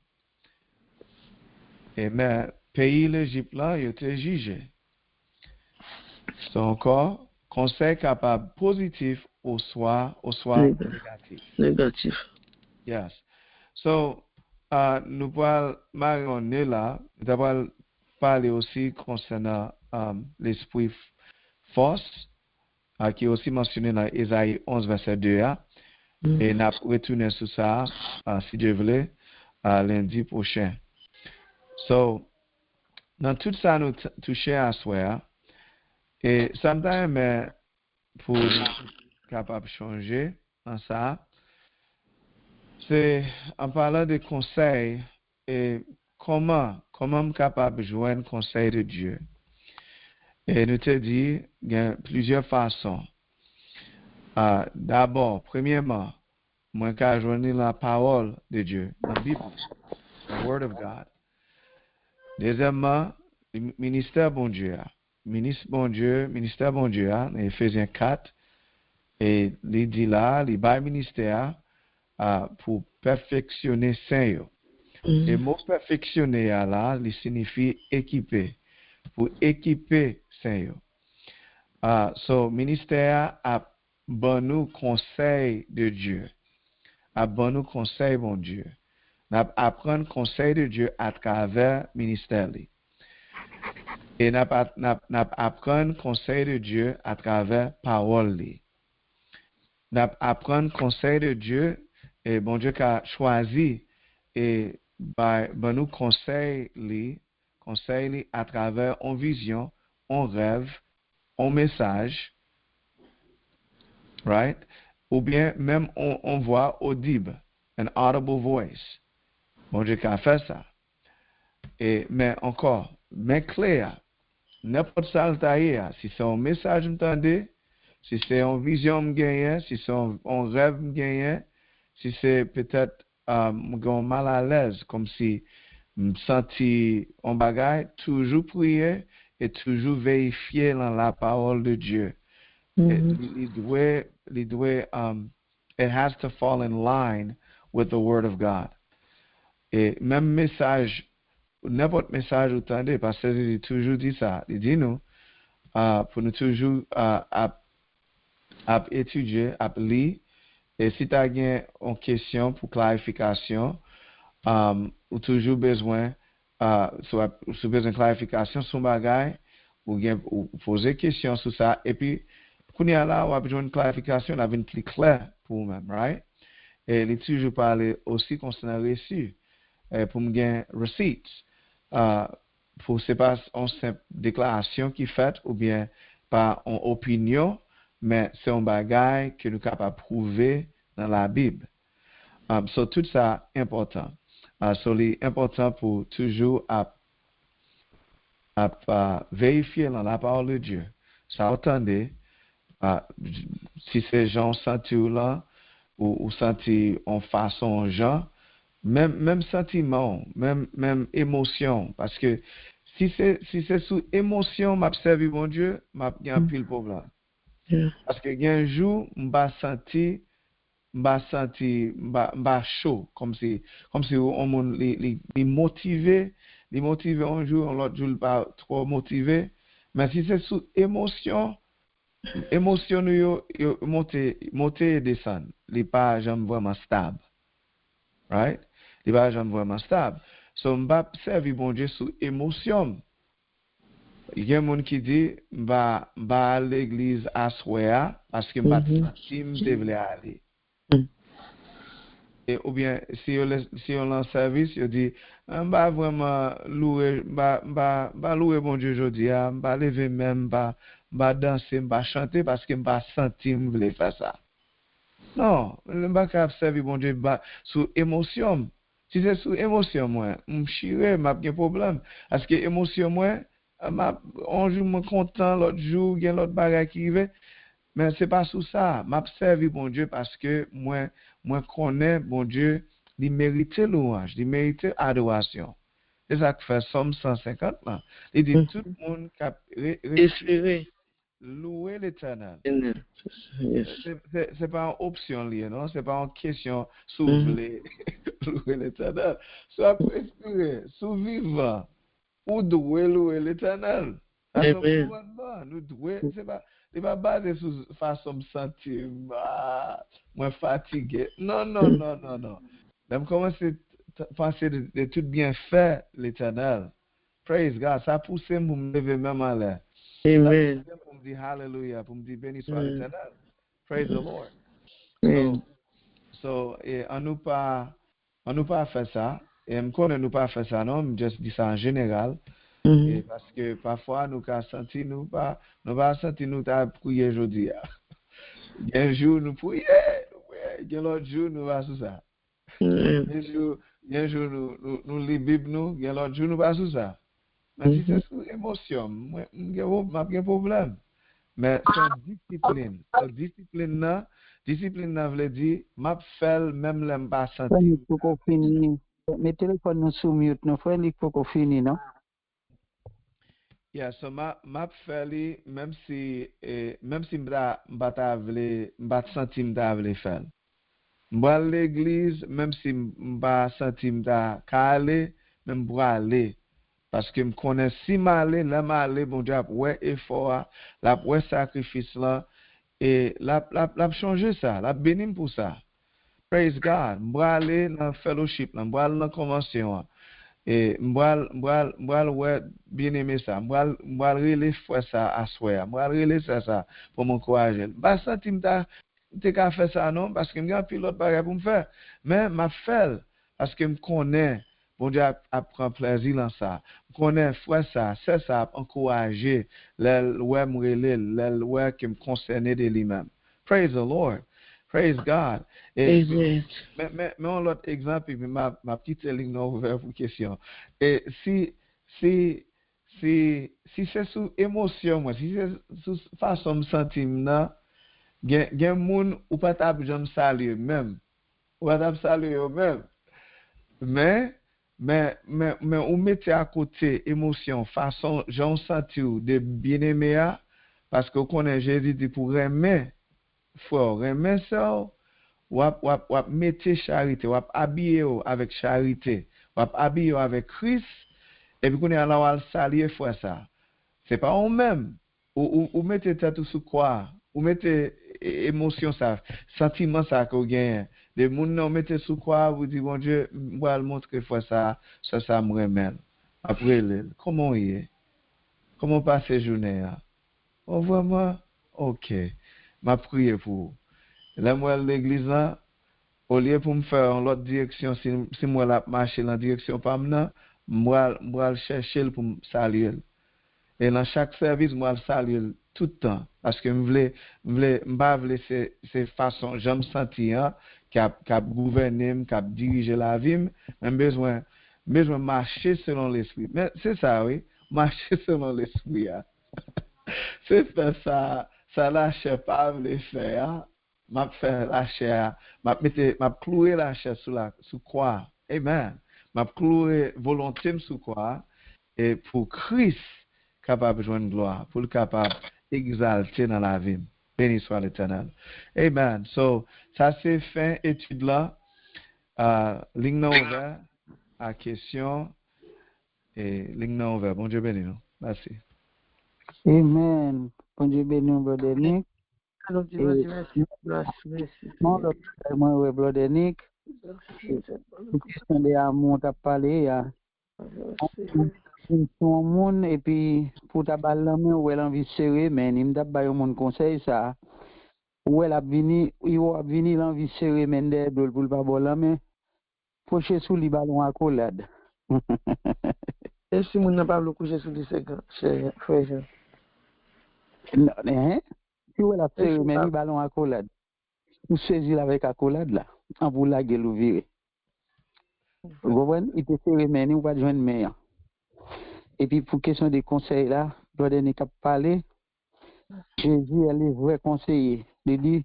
Et mais, pays l'Égypte là, il te jugé. C'est encore, conseil capable positif au soir négatif. Négatif. Yes. So, nous allons marronner là, nous allons parler aussi concernant l'esprit force, qui est aussi mentionné dans Ésaïe 11, verset 2. Et nous allons retourner sur ça, si Dieu voulait, lundi prochain. So, dans tout ça, nous touchons à soi. Et sometimes, pour être capable de changer dans ça, c'est en parlant de conseils et comment capable de joindre conseil de Dieu. Et nous te dit, il y a plusieurs façons. D'abord, premièrement, moi qu'à joindre la parole de Dieu, la Bible, the Word of God. Deuxièmement, le ministère bon Dieu. Ministère bon Dieu, dans Éphésiens 4, et il dit là, il bas ministère pour perfectionner saint. Et mot perfectionner là, il signifie équiper, pour équiper saint. So ministère a bon nous conseil de Dieu, a bon nous conseil bon Dieu. N'a apprendre conseil de Dieu à travers ministère. Et n'a apprendre conseil de Dieu à travers parole. N'a apprendre conseil de Dieu et bon Dieu qui a choisi et ben nous conseil à travers une vision, un rêve, un message, right? Ou bien même on voit audible, an audible voice. Bon Dieu qui a fait ça. Et mais encore, mais clair, n'importe ça le taille, si c'est un message m'entendez, si c'est une vision m'gagne, si c'est un rêve m'gagne, si c'est peut-être mal à l'aise, comme si me senti en bagaille, toujours prier et toujours vérifier dans la parole de Dieu. It has to fall in line with the Word of God. Et même message, n'importe message vous entendez, parce qu'il toujours dit ça. Il dit nous, pour nous toujours à étudier, à lire, et si tu as une question pour clarification, ou toujours besoin, besoin de clarification sur bagaille, ou poser question sur ça, et puis, quand il y a là, on a besoin de clarification, on a une plus claire pour vous-même, right? Et il toujours parler aussi concernant le récit. Pour me gagner receipts, pour c'est pas une simple déclaration qui fait ou bien pas une opinion, mais c'est un bagage que nous sommes capables de prouver dans la Bible. So tout ça est important. So c'est important pour toujours vérifier dans la parole de Dieu. Ça attendez, si ces gens sentent là ou sentent en façon genre. Même sentiment, même émotion, parce que si c'est sous émotion m'a servi mon Dieu, m'a y a un pile problème. Parce que il y a un jour m'a senti chaud, comme si on les motivé un jour, l'autre jour pas trop motivé, mais si c'est sous émotion nous monter et descendre, les pas jamais vraiment stable. Right? Les pas jamais vraiment stable. So, m'ba servi bon Dieu sous émotion. Il y a un monde qui dit, m'ba à l'église à soir parce que m'ba senti m'devle aller. Et ou bien, si on lance service, il dit, m'ba vraiment louer, m'ba louer bon Dieu aujourd'hui, m'ba lever même, m'ba danser, m'ba chanter parce que m'ba senti m'vle faire ça. Non, m'ba ka servi bon Dieu sous émotion. Si c'est sous émotion, moi, m'chire, m'a bien problème. Parce que émotion, moi, un jour, moi content, l'autre jour, il y a l'autre bagage qui arrive. Mais c'est pas sous ça. M'a servi bon Dieu parce que moi connais bon Dieu, il mérite louange, il mérite adoration. C'est ça que fait Somme 150 là. Il dit tout le monde qui a Espérer. louer l'Éternel. Yes. C'est pas une option liée, non? C'est pas une question sous louer l'Éternel. Soit pour espérer, sous vivant, ou douer louer l'Éternel. Amen. Nous douer, c'est pas basé sur façon de sentir, moi fatigué. Non. Même commencer à penser de tout bien fait l'Éternel. Praise God. Ça pousse pour me lever même à l'air. Amen. Pour me dire hallelujah, pour me dire béni soit l'Éternel. Praise the Lord. So, on nous pas fait ça. Et je connais nous pas fait ça, non, je dis ça en général. Et parce que parfois, nous avons senti, nous pas senti, nous avons prié aujourd'hui. Il y a un jour, nous prions, il y a l'autre jour, nous va sous ça. Il y a un jour, nous lisons la Bible, il y a l'autre jour, nous va sous ça. Mais si c'est sous émotion, je n'ai pas de problème. Mais c'est discipline. Discipline veut dire, m'a fait même l'aime pas sentir. Il faut qu'on finisse. Mes téléphones nous sous mute, il faut qu'on finisse, non? Yeah, so m'a fait même si m'bata senti m'ta vle faire. M'ba l'église même si m'ba senti m'ta ka aller, même pour aller parce que m'connais si m'aller, là m'aller bon Dieu ouais effort, la ouais sacrifice là et la changer ça, la bénim pour ça. Praise God. M'ba aller dans fellowship, m'ba aller dans convention. Et m'bral ouais bien aimé ça m'bral relé faire ça à soir m'bral relé ça pour m'encourager pas senti m'ta ka faire ça non parce que m'ga pilote bagage pour me faire mais m'a fait parce que me connais bon Dieu apprend plaisir dans ça me connais faire ça c'est ça encourager le ouais me relé le ouais qui me concernait de lui-même. Praise the Lord. Praise God. Et, mais on l'autre exemple, ma petite ligne ouverte pour question. Et si c'est sous émotion, moi, si c'est sous façon de sentir, gen moun ou pas tap jam saluer même. Ou pas tap saluer même. Mais on mettez à côté émotion, façon, j'en sentir de bien-aimé, parce que connaît Jésus dit pour aimer, frère, aimer ça, wap mettez charité, wap habillé avec charité, wap habillé avec Christ, et puis qu'on est là, saluer frère ça. C'est pas on même, ou mettez tête sous quoi, ou mettez émotion ça, sentiment ça qu'on gagne. Les gens non mettez sous quoi, vous dites bon Dieu, moi le montrer frère ça me remet. Après comment il est? Comment passer journée? Oh vraiment? OK. M'a prié pour vous. Là, moi, l'église là, au lieu pour me faire en l'autre direction, si moi la marcher dans la direction pas maintenant, moi chercher pour me saluer. Et dans chaque service, moi saluer tout le temps parce que m'vle c'est façon j'aime sentir qui a gouverner, qui a diriger la vie, même besoin marcher selon l'esprit. Mais c'est ça oui, marcher selon l'esprit. C'est faire ça la chair pas veut faire. M'a fait la chair, m'a clouer la chair sous quoi? Amen. M'a clouer volonté sous quoi? Et pour Christ capable de joindre gloire, pour le capable exalter dans la vie. Béni soit l'Éternel. Amen. So, ça c'est fin étude là. Ligne non ouvert à question et ligne non ouvert. Bon Dieu béni nous. Merci. Amen. Bon Dieu béni, Brother Nick. Alors, Dieu merci. Moi, Brother Nick, pour question de amour, t'as parlé, son monde, et puis, pour ta balle, ou elle a envie de serrer, mais il m'a pas eu mon conseil, ça. Ou elle a venu, l'envie de serrer, mais de pour le pas bon, mais, pocher sous les ballons à collade. Et si mon n'a pas le coucher sous les frères. Hein? Si elle a serré, mais les ballons à collade. Vous saisissez avec accolade là, en vous la gueule ou virer. Vous comprenez? Il te serré, mais il va joindre meilleur. Et puis pour question des conseils là, Brother Nick a parlé, Jésus est le vrai conseiller. Il dit,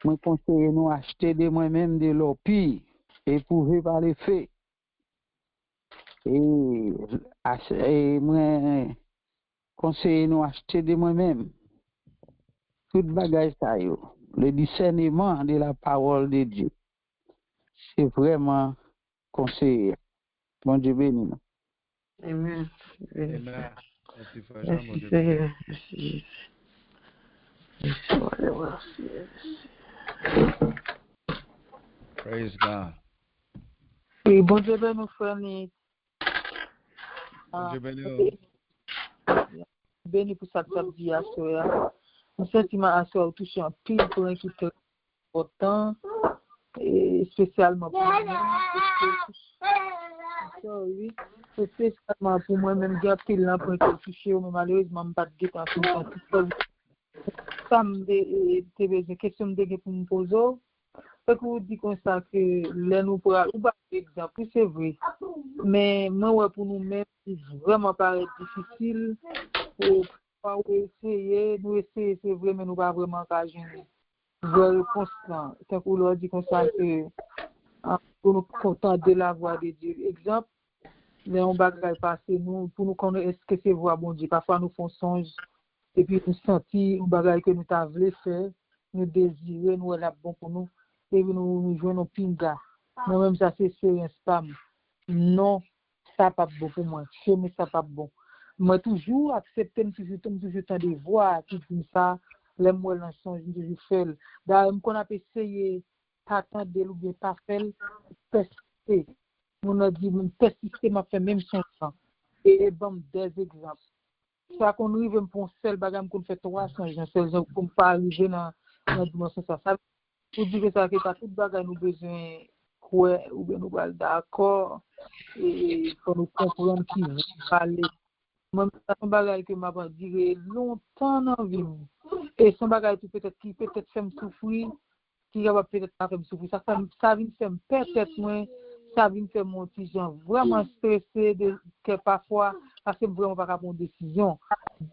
moi conseiller nous acheter de moi-même de l'or pire, éprouvé par les faits. Et moi, conseiller nous acheter de moi-même. Tout bagage ça yo. Le discernement de la parole de Dieu. C'est vraiment conseiller. Bon Dieu béni. Amen. Amen. Merci, frère Jean. Bon Merci Dieu. Seigneur. Merci. Merci. Praise God. Oui, bon Dieu béni, frère Nick. Bon Dieu béni. Béni pour ça que tu as dit à soi. Mon sentiment à soi touché un pile pour un qui est important, et spécialement pour moi. Oui, c'est spécialement pour moi-même, j'ai pile là pour être touché, mais malheureusement, je ne peux pas te dire ça me besoin question de pour me poser. Fait que vous dites comme ça que les nous pour ou par exemple, c'est vrai. Mais moi pour nous-mêmes, c'est vraiment paraît difficile pour essayer, c'est vrai, mais nous pas vraiment qu'à gêner. Vrai constant. Tant qu'on leur dit comme ça que pour nous contenter de la voix de Dieu. Exemple, les on bagaille passer nous pour nous connaître est-ce que c'est voix bon Dieu. Parfois nous font songe et puis nous sentir un bagaille que nous t'a voulu faire, nous désirer, nous est là bon pour nous. Et nous jouons pinga. Moi-même, ça c'est un spam. Non, ça pas bon pour moi. Mais ça pas bon. Moi, toujours accepter, toujours temps de voir qui dit ça. Les mots l'ensemble, je toujours fais. D'ailleurs, qu'on a essayé, attendre ou bien pas faire, persister. On a dit, persister m'a fait même son temps. Et bon, des exemples. Ça qu'on arrive pour un seul bagage qu'on fait 300 gens, seul gens qu'on pas arriver dans la dimension ça. Pour dire que ça fait pas tout bagage nous besoin quoi ou bien nous pas d'accord et pour nous comprendre qui veut parler. Moi c'est un bagage que m'a dire longtemps dans vie. Et son bagage qui peut-être fait me souffrir, qui va peut-être pas faire me souffrir. Ça vient faire peut-être moins, ça vient faire mon petit gens vraiment stressé que parfois parce que vraiment pas prendre décision.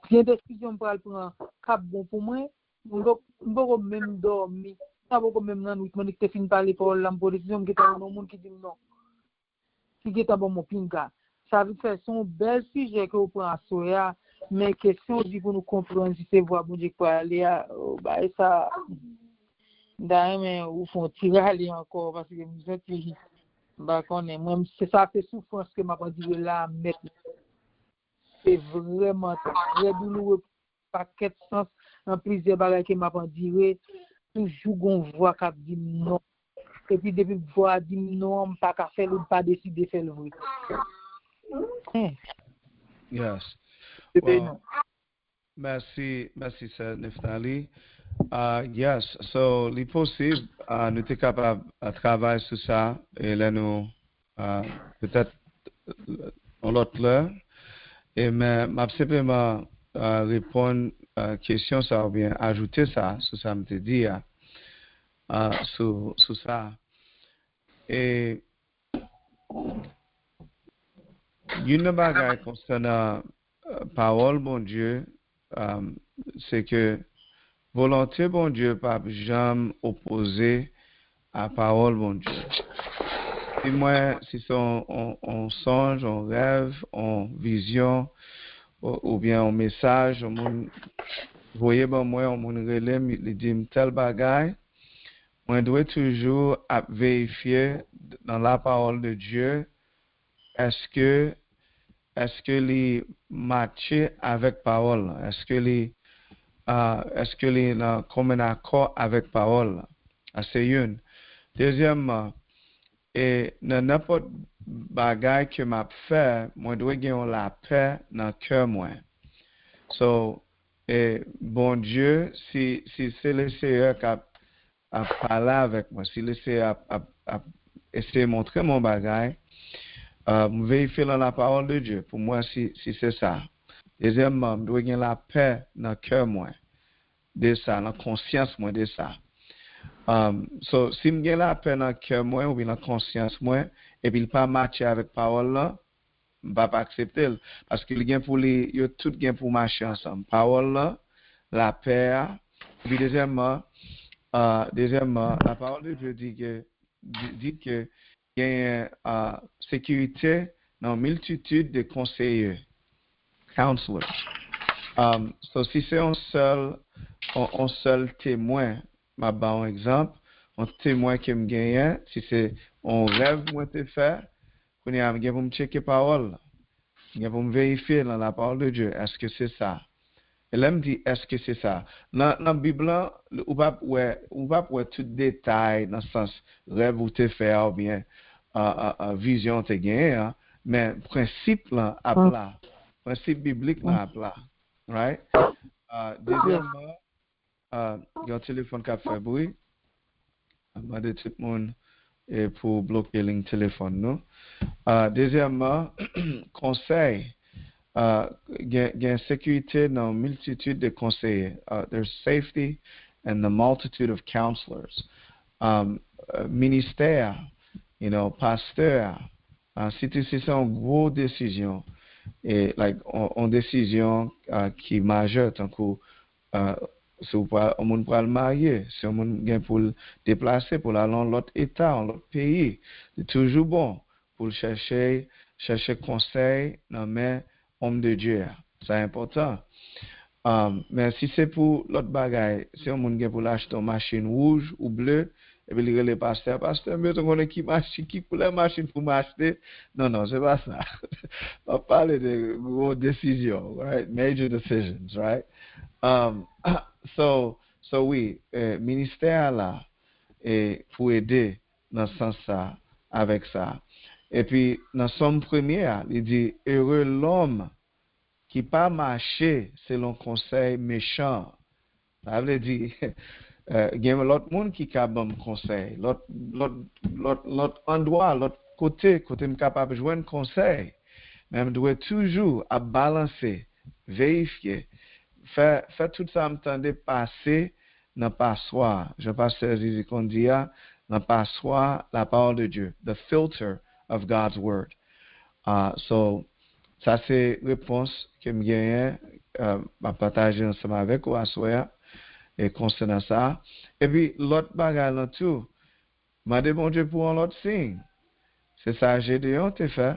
Bien décision pour prendre cap bon pour moi, on même dormir. Ça va même dans nuit, moi que fin parler pour la décision que t'as un monde qui dit non. Qui est bon mon pinga. Ça veut faire son bel sujet que vous prenez à soya, mais question dit pour nous comprendre si c'est voir bon Dieu pour aller bah ça d'ailleurs mais ou font tirer aller encore parce que nous êtes bah qu'on est moi c'est ça fait souffrance que m'a pas dit là mettre c'est vraiment très douloureux paquet de sens en plusieurs bagages que m'a pas dit toujours gon voix qui dit non et puis depuis voix dit non pas qu'à faire ou pas décider faire le vrai. Yes. Well, merci Sir Neftali. Yes, so les possible nous sommes capables de travailler sur ça et là nous peut-être en l'autre l'heure et mais simplement répondre à la question ça ou bien ajouter ça sur ça me te dit sur ça et une bagaille concernant parole bon Dieu c'est que volonté bon Dieu pas jamais opposé à parole bon Dieu. Si c'est on songe, on rêve, on vision ou bien un message, on voyez ben moi on relève il dit tel bagaille, on doit toujours vérifier dans la parole de Dieu est-ce que les matcher avec parole, est-ce que les dans commun accord avec parole. C'est une. Deuxièmement, et dans n'importe bagaille que m'a fait, moi dois gagner la paix dans cœur moi. So, et bon Dieu, si c'est le Seigneur qui a parlé avec moi, si le Seigneur a essayé de montrer mon bagaille, je vérifie dans la parole de Dieu. Pour moi, si c'est ça. Deuxièmement, je dois gagner la paix dans cœur moi. De ça, dans conscience moi de ça. So, si je gagne la paix dans cœur moi ou bien dans conscience moi, et puis il pas matcher avec parole là, je ne vais pas accepter. Parce qu'il gagne pour les, il tout gagne pour marcher ensemble. Parole là, la paix, et puis deuxièmement, la parole de Dieu dit que il y a sécurité dans multitude de conseillers, counselors. So si c'est un seul témoin, ma un exemple, un témoin qui me gagne, si c'est un rêve moi te fait, qu'on y a pour me checker parole, pour me vérifier dans la parole de Dieu, est-ce que c'est ça? Et là me dit est-ce que c'est ça? Dans la Bible, on va pas tout détail dans le sens rêve ou te fait ou bien vision te gagne, hein? Mais principe là à plat, principe biblique là à plat, right? Deuxièmement, il y a un téléphone qui a fait bruit. Je demande tout le monde pour bloquer le téléphone, non? Deuxièmement, conseil. Il y a sécurité dans une multitude de conseillers. There's safety in the multitude of counselors. Ministère, pasteur. Si c'est une grosse décision, et une décision qui est majeure, tant que si on monde pour le marier, si on monde pour le déplacer, pour aller dans l'autre état, dans l'autre pays, c'est toujours bon pour chercher conseil dans mes hommes de Dieu. C'est important. Mais si c'est pour l'autre bagaille, si on monde pour l'acheter une machine rouge ou bleue, et puis il le pasteur, mais on a qui pour la machine pour m'acheter. Non, c'est pas ça. On parle de grosses décisions, right? Major decisions, right? So oui, ministère là, pour aider dans ce sens ça, avec ça. Et puis, dans Somme première, il dit, heureux l'homme qui pas marché selon conseil méchant. Ça veut dire, il y a l'autre monde qui a bon conseil, l'autre endroit, l'autre côté capable de jouer un conseil. Mais on doit toujours à balancer, vérifier, faire tout ça, m'entendez passer dans passoire. Je passe Jésus qu'on dit, dans passoire la parole de Dieu, the filter of God's word. So, ça c'est réponse que me gagne, à partager ensemble avec vous à soir, et concernant ça. Et puis, l'autre bagage là tout, m'a dit bon Dieu pour un autre signe. C'est ça, Gédéon te fait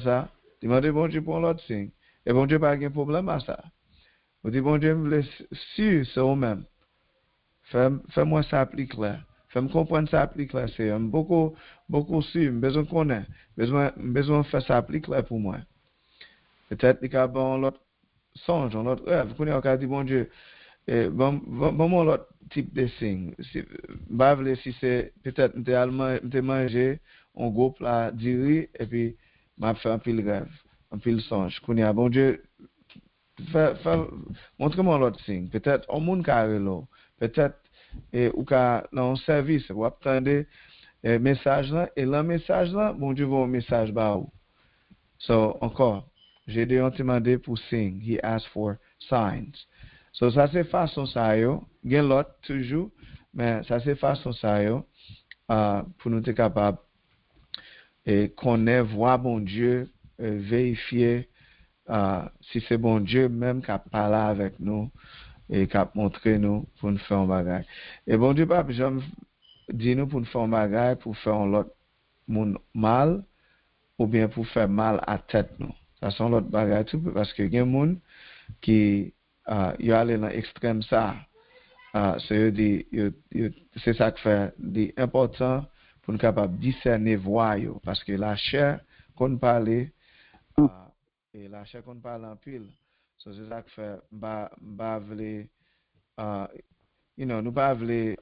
ça. Il m'a dit bon Dieu pour un autre signe. Et bon Dieu pas de problème à ça. Vous dites bon Dieu, me sûr, c'est vous-même. Fais-moi ça plus clair. Fais-moi comprendre ça plus clair. C'est beaucoup sûr, besoin qu'on ait. Besoin de faire ça plus clair pour moi. Peut-être qu'il y a un autre songe, un autre rêve. Vous connaissez, on dit bon Dieu, bon l'autre type de signe. Si c'est peut-être m'te manger un gros plat de riz et puis m'a fait un pile rêve, un pile songe. Connais bon Dieu, montre-moi l'autre signe. Peut-être au monde carré là, peut-être ou dans un service, vous attendez message là et le message là, bon Dieu voit un message bas où. So encore, j'ai demandé pour signe. He asked for signs. So, ça c'est façon ça yo, gen l'autre toujours, mais ça c'est façon ça yo, pour nous être capable et connaître, voir bon Dieu, vérifier si c'est bon Dieu même qui a parlé avec nous et qui a montré nous pour nous faire un bagage. Et bon Dieu pas jamais dit nous pour nous faire un bagage pour faire l'autre monde mal ou bien pour faire mal à tête nous. Ça sont l'autre bagage tout parce que gen monde qui il allé dans l'extrême ça. C'est ça qui fait important pour nous capable discerner voix parce que la chair qu'on parle et la chair qu'on parle en pile. So c'est ça qui fait nous pas vle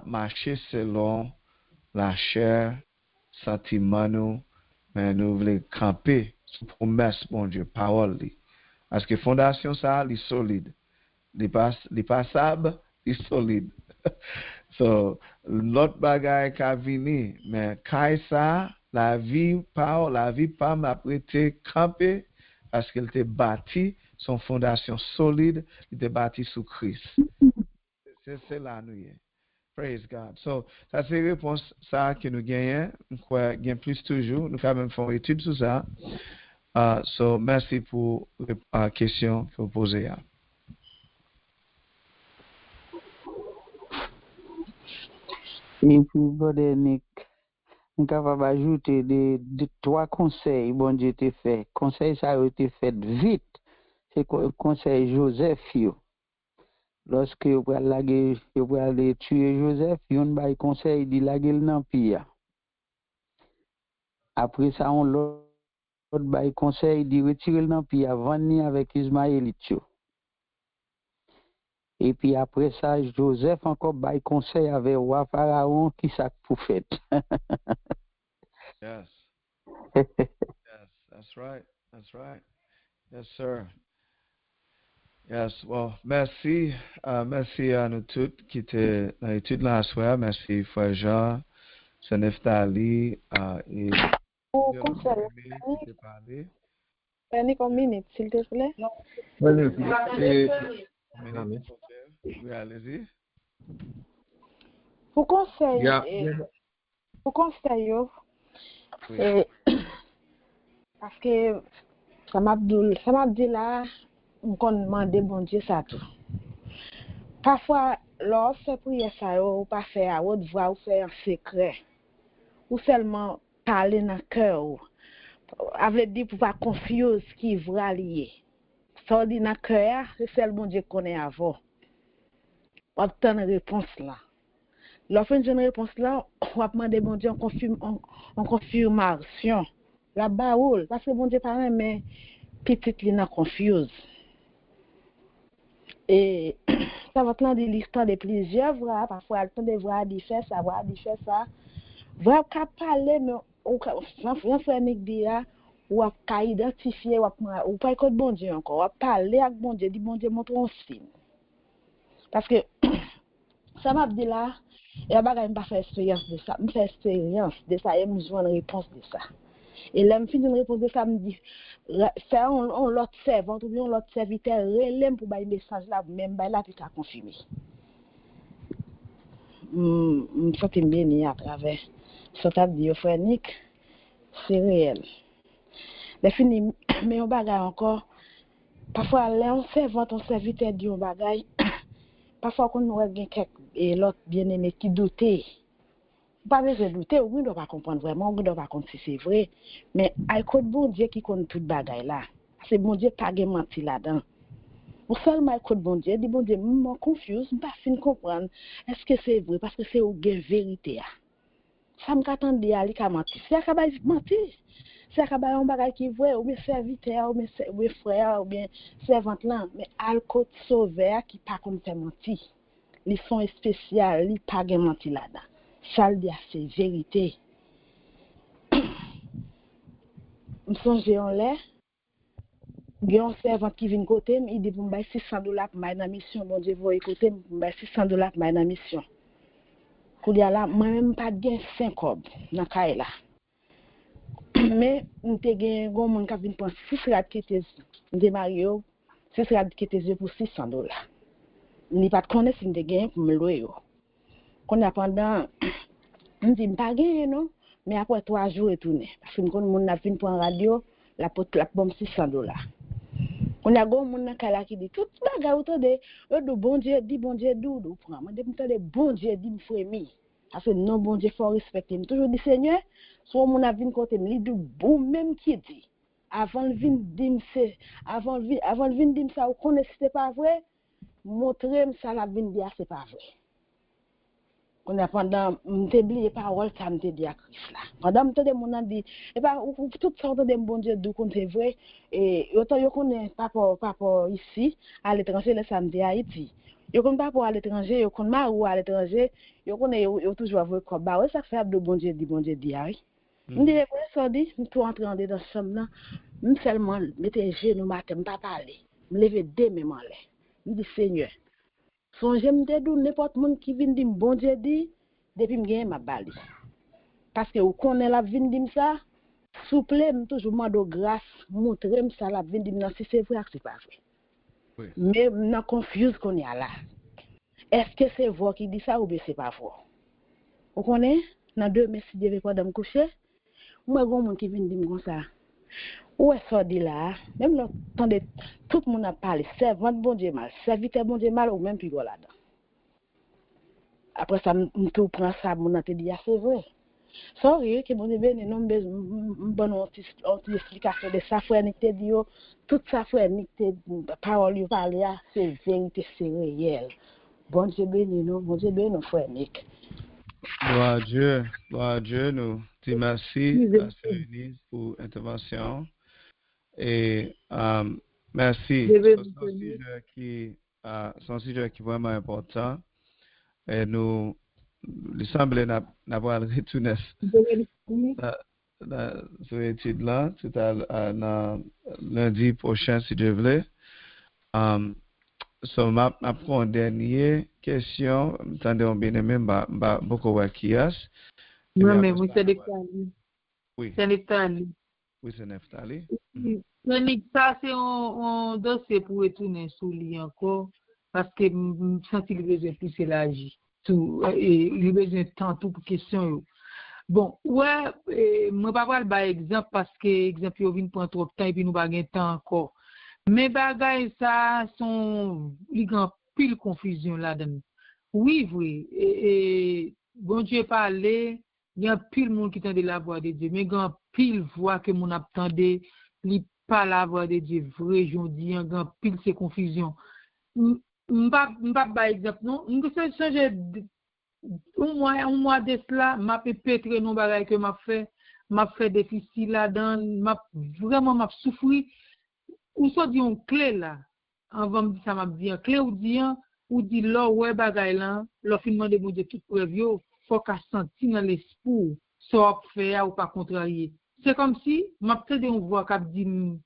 marcher selon la chair, sentiment nous, mais nous voulons camper sous promesse bon Dieu, parole li. Parce que fondation ça, est solide. Les passables, est solide. So, l'autre bagaille qui a venu, mais quand ça, la vie pas m'a prêté camper parce qu'elle était bâtie, son fondation solide, elle était bâtie sous Christ. C'est là nous. Praise God. So, ça c'est réponse ça que nous gagnons. Quoi, gagne plus toujours. Nous quand même faire une étude sur ça. So, merci pour la question que vous posez. Et puis, Brother Nick, on capable d'ajouter de 3 conseils, bon Dieu te fait. Conseil ça a été fait vite. C'est conseil Joseph yo. Lorsque vous allez tuer Joseph, yon bay conseil di lage nan piya. Après ça, on l'autre bay conseil di retirer nan piya, vendre avec Ismaélite yo. Et puis après ça, Joseph encore bay conseil avec roi Pharaon qui ça pour fait. Yes. Yes, that's right. That's right. Yes, sir. Yes, well, merci. Merci à nous tous qui étaient dans l'étude là ce soir. Merci, Frère Jean, Sœur Neftali, et Au conseil, qui t'est parlé. prenez une minute, s'il te plaît. Oui, allez-y. Pour conseil, Oui. parce que ça m'a dit là, on demande bon Dieu ça tout. Parfois, lorsque fait prière ça, ou pas faire à haute voix, ou faire en secret, ou seulement parler dans le cœur, avec dit pour pas confuse qui va lier. Ça dit dans le cœur, c'est seul bon Dieu connaît avant. On obtient une réponse là. Lorsque une réponse là, on va demander bon Dieu en confirmation. La baoule, parce que bon Dieu parle, mais petite li nan confuse. Et ça va prendre l'histoire de plusieurs voix, parfois le temps de voir dit fait ça, voir dit fait ça. Voir qu'à parler, mais on frère Nick dit là, ou à identifier, ou pas écouter bon Dieu encore, ou à parler avec bon Dieu, dit bon Dieu montre un signe. Parce que ça m'a dit là, et là, je n'ai pas fait expérience de ça, je fais expérience de ça, et je me une réponse de ça. Et là, je finis une réponse de ça, je me dis, faire on l'autre servant, ou bien l'autre serviteur, relève pour bailler message là, même bailler là, puis ça confirmer. Je me sens bien à travers ce que tu as dit, frère Nick, c'est réel. Les fini, mais on bagaille encore, parfois, là, on servant, on serviteur dit on bagaille, parfois, quand on regarde quelqu'un et l'autre bien-aimé qui doutait, pas besoin de douter, oui, on ne doit pas comprendre vraiment, on ne doit pas comprendre si c'est vrai, mais il y a bon Dieu qui connaît tout bagaille là. C'est bon Dieu pas de menti là-dedans. Ou seulement il y a bon Dieu, dit bon Dieu, je suis confus, je ne pas fin comprendre, est-ce que c'est vrai, parce que c'est une vérité. Ça me attend à aller mentir. C'est à mentir. C'est à un bagage qui est vrai, ou bien serviteur, ou bien frère, ou bien servante là, mais à côté sauveur qui pas comme faire mentir. Ils sont spéciaux, ils pas de mentir là-dedans. Ça le dit, c'est vérité. Je songe en l'air. Il y a un servant qui vient côté, il dit pour me $600 pour ma mission. Bon Dieu, vous écoutez, pour me $600 pour ma mission. Pour dire là, moi-même, pas de 5 cobs dans le là. Mais, je suis gagné un monde qui vient prendre 6 rades qui étaient mariés, 6 rades qui étaient pour $600. Je n'ai pas de connaissance si je gagné pour me louer. Quand pendant, je ne dis pas gagné, non? Mais après 3 jours, je tourne. Parce que quand on a fini pour un radio, la pote la bombe $600. On a un monde qui dit tout bagarre autour de bon Dieu dit bon Dieu doudou prend. Moi de bon Dieu dit me frémi. Parce que non bon Dieu faut respecter. Me toujours dit Seigneur, soit mon a vinn côté me li du bon même qui dit. Avant le vinn dim c'est avant le vinn dim ça ou connaît c'était pas vrai, montrer ça la vinn dire c'est pas vrai. On a pendant m'oublier parole ça me dit à Christ là. Pendant m'entendre mon a dit et pas toute sorte de bon Dieu d'où qu'on c'est vrai et autant yo connaît papa ici à l'étranger le samedi à Haïti. Yo connaît pas pour à l'étranger, yo connaît marou à l'étranger, yo connaît yo toujours voir comme bah ouais ça fait de bon Dieu dit oui. Me dit ça dit me tout entrer dans chambre là, me seulement mettre genou matin pas parler. Me lever demain m'en là. Me dit Seigneur songez me dou n'importe monde qui vient dire bon Dieu dit depuis me gagner ma balle parce que vous connaissez la vinn dim ça souple me toujours mando grâce montrer me ça la vinn dim si c'est vrai c'est pas vrai. Oui. Mais na confuse qu'on y a là. Est-ce que c'est vous qui dit ça ou bien c'est pas vous? Vous connaissez dans 2 messieurs devait pas me coucher moi gon monde qui vient dire comme ça. Où est ça dit là même le temps de tout le monde a parlé servant bon Dieu mal serviteur bon Dieu mal ou même plus là dedans après ça me tout prend ça mon a te dit c'est vrai Sorry, que bon Dieu béni, nous bon explication de ça, frère Nick te dit, tout ça, frère Nick te parole you parler, c'est vérité, c'est réel. Bon Dieu béni, nous, bon Dieu béni, frère Nick. Gloire à Dieu, nous te merci, Pasteur Eunice, pour l'intervention. Et merci. C'est un sujet qui est vraiment important. Et nous, il semble n'avoir retourné sur l'étude là, tout à lundi prochain, si Dieu veut. So, ma prend une dernière question. Attendez, on bien aimé, beaucoup de kias. Non, mais oui, c'est Neftali. Oui. C'est Neftali. Oui, c'est Neftali. Ça, c'est un dossier pour retourner sur lui encore, parce que je sens qu'il besoin de pousser l'âge. Il a besoin de temps pour question. Bon, ouais, moi, pas parler par exemple, parce que exemple, il vient prendre trop de temps et puis nous pas de temps encore. Mais bagay ça sont il y a pile confusion là-dedans. Oui, et bon Dieu parler, il y a pile monde qui entend la voix de Dieu, mais il y a pile voix que mon attendait, li pas la voix de Dieu vrai, je dis, il y a pile ces confusions. M'pas par exemple non, m'se changer un mois de cela, m'a pétré non bagay que m'a fait difficile là-dedans, m'a souffri. Ou soit dit une clé là, avant de dire ça m'a dit clé ou dit là ouais bagay là, le finalement de mon Dieu toute preuve yo, faut qu'a senti dans l'esprit, soit faire ou pas contrarier. C'est comme si m'a peut-être une voix qui dit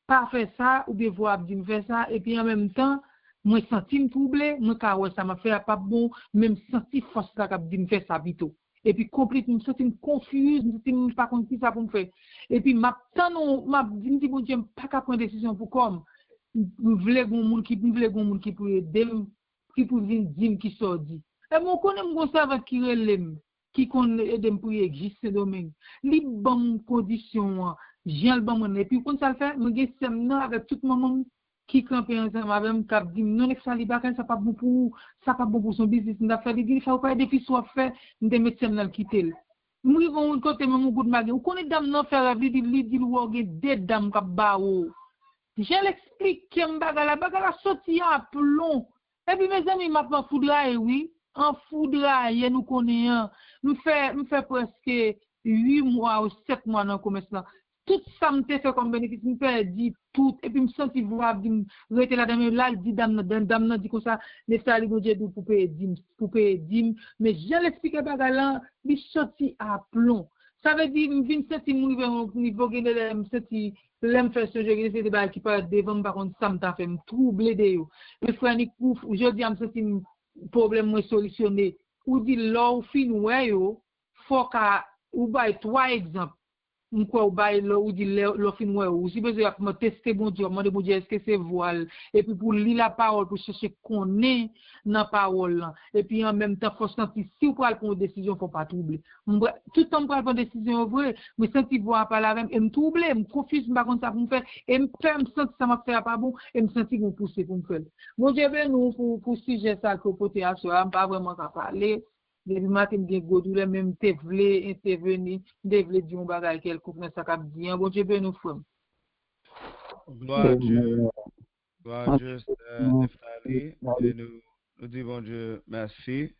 pas faire ça ou bien voix dit me faire ça et puis en même temps moi senti me troublé, moi ka ouais ça m'a fait pas bon, même senti force là qui dit me faire ça plutôt. Et puis complètement me senti confuse, me senti pas comprendre ça pour me faire. Et puis m'a dit bon Dieu pas qu'à prendre décision pour comme voulait gon monde qui pour aider qui pour venir dire qui sort dit. Et mon connais mon savant qui relève qui connaît aider pour exister domaine. Li bon condition, j'ai le bon et puis quand ça le fait, me gè semnan avec tout monde qui campait ensemble avec cap dit non ça li pas ça pas bon pour son business d'affaires il faut pas depuis soit fait de médecin dans quitter. Moi vont côté même goût de magie. On connaît dame non faire li dit ou des dames cap ba ou. Je l'explique que bagala sorti en plomb. Et puis mes amis m'a pas foudraille oui, en foudraille nous connaissons. Nous fait presque 8 mois ou 7 mois dans commerce là. Tout ça me fait comme bénéfice, me perdu tout et puis me senti voir dit rester là dans là dit dame dit comme ça les sali bon Dieu pour payer dim mais je l'explique bagala il sorti à plomb. Ça veut dire me vinn senti mon niveau gagner me senti l'aime faire ce jeu c'est des bails qui pas devant par contre ça me t'a fait me troubler de yo. Le frère ni couf aujourd'hui me senti problème moi solutionné ou dit là ou fin ouais yo faut qu'à ou bail 3 exemples. M'quoi ou bail là ou dit le fin ouais ou si besoin me tester bon Dieu demander bon Dieu est-ce que c'est voile et puis pour lire la parole pour chercher connaît dans parole là et puis en même temps faut sentir si ou prendre une décision faut pas troubler tout temps prendre une décision vrai me sentir voir par là même et me troubler me confuse pas comme ça pour me faire et me faire me sentir ça m'a fait pas bon et me sentir me pousser pour me faire bon Dieu ben nous pour sujet ça que côté à soi pas vraiment qu'à parler. Depuis matin bien godoule même te vle intervenir te vle dire un bagage quelque dans ça qu'a dit bon Dieu ben nous frère Gloire à Dieu Neftali et nous disons bon Dieu merci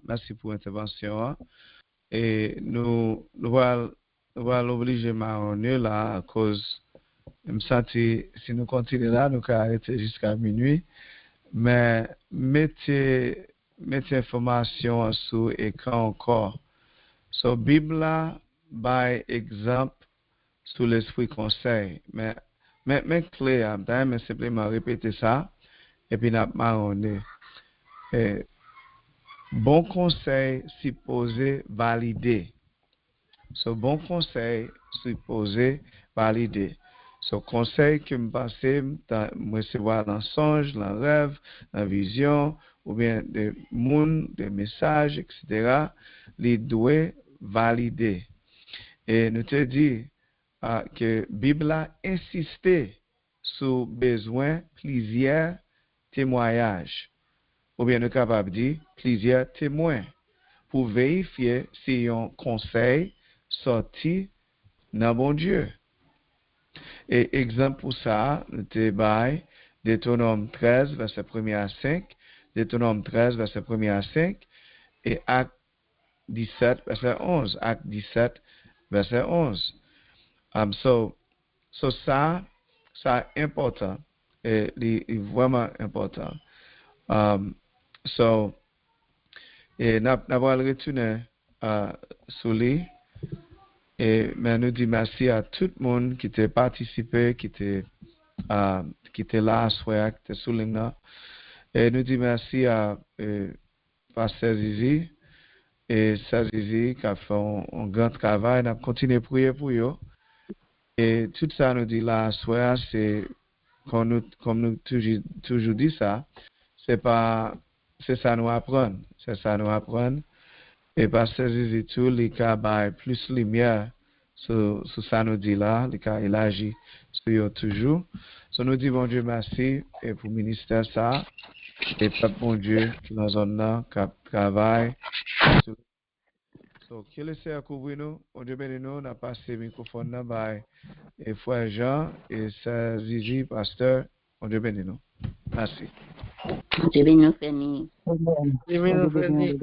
merci pour l'intervention et nous allons l'obliger marronner là à cause me sentir si nous continuons là nous allons arrêter jusqu'à minuit mais mettez information sur écran encore. So Bible by exemple sur l'esprit conseil. Mais clair, d'ailleurs simplement répéter ça et puis n'a marronné. Bon conseil supposé valider. So bon conseil supposé valider. So conseil que me passer dans recevoir dans songe, dans rêve, dans vision ou bien des monde, des messages, etc. Les doit valider. Et nous te dit que Bible a insisté sur besoin plusieurs témoignages. Ou bien nous capable dire plusieurs témoins. pour vérifier si un conseil sorti dans bon Dieu. Et exemple pour ça, nous te bail Deutéronome 13, verset 1 à 5, Deutéronome 13, verset 1 à 5, et Acte 17, verset 11. Acte 17, verset 11. So ça important. Et vraiment important. Et n'a pas retourné sur lui. Et mais nous disons merci à tout le monde qui a participé, qui était là à soir, qui était sous l'hymne. Et nous disons merci à Pasteur Zizi et Sœur Zizi qui a fait un grand travail. On a continué à prier pour eux. Et tout ça nous dit là à soir, c'est comme nous toujours dit ça, c'est ça nous apprendre. C'est ça nous apprendre. Et Pasteur Zizi tout, il a plus lumière sur ça nous dit là, il agit sur eux toujours. So nous dit bon Dieu merci et pour le ministère ça, et peuple bon Dieu qui dans zone là, qui travaille. So qui laisse à couvrir nous, bon Dieu béni nous, on a passé le microphone là, by et frère Jean et sœur Zizi, pasteur, bon Dieu béni nous. Merci. Dieu béni nous, Fanny. Amen. Amen.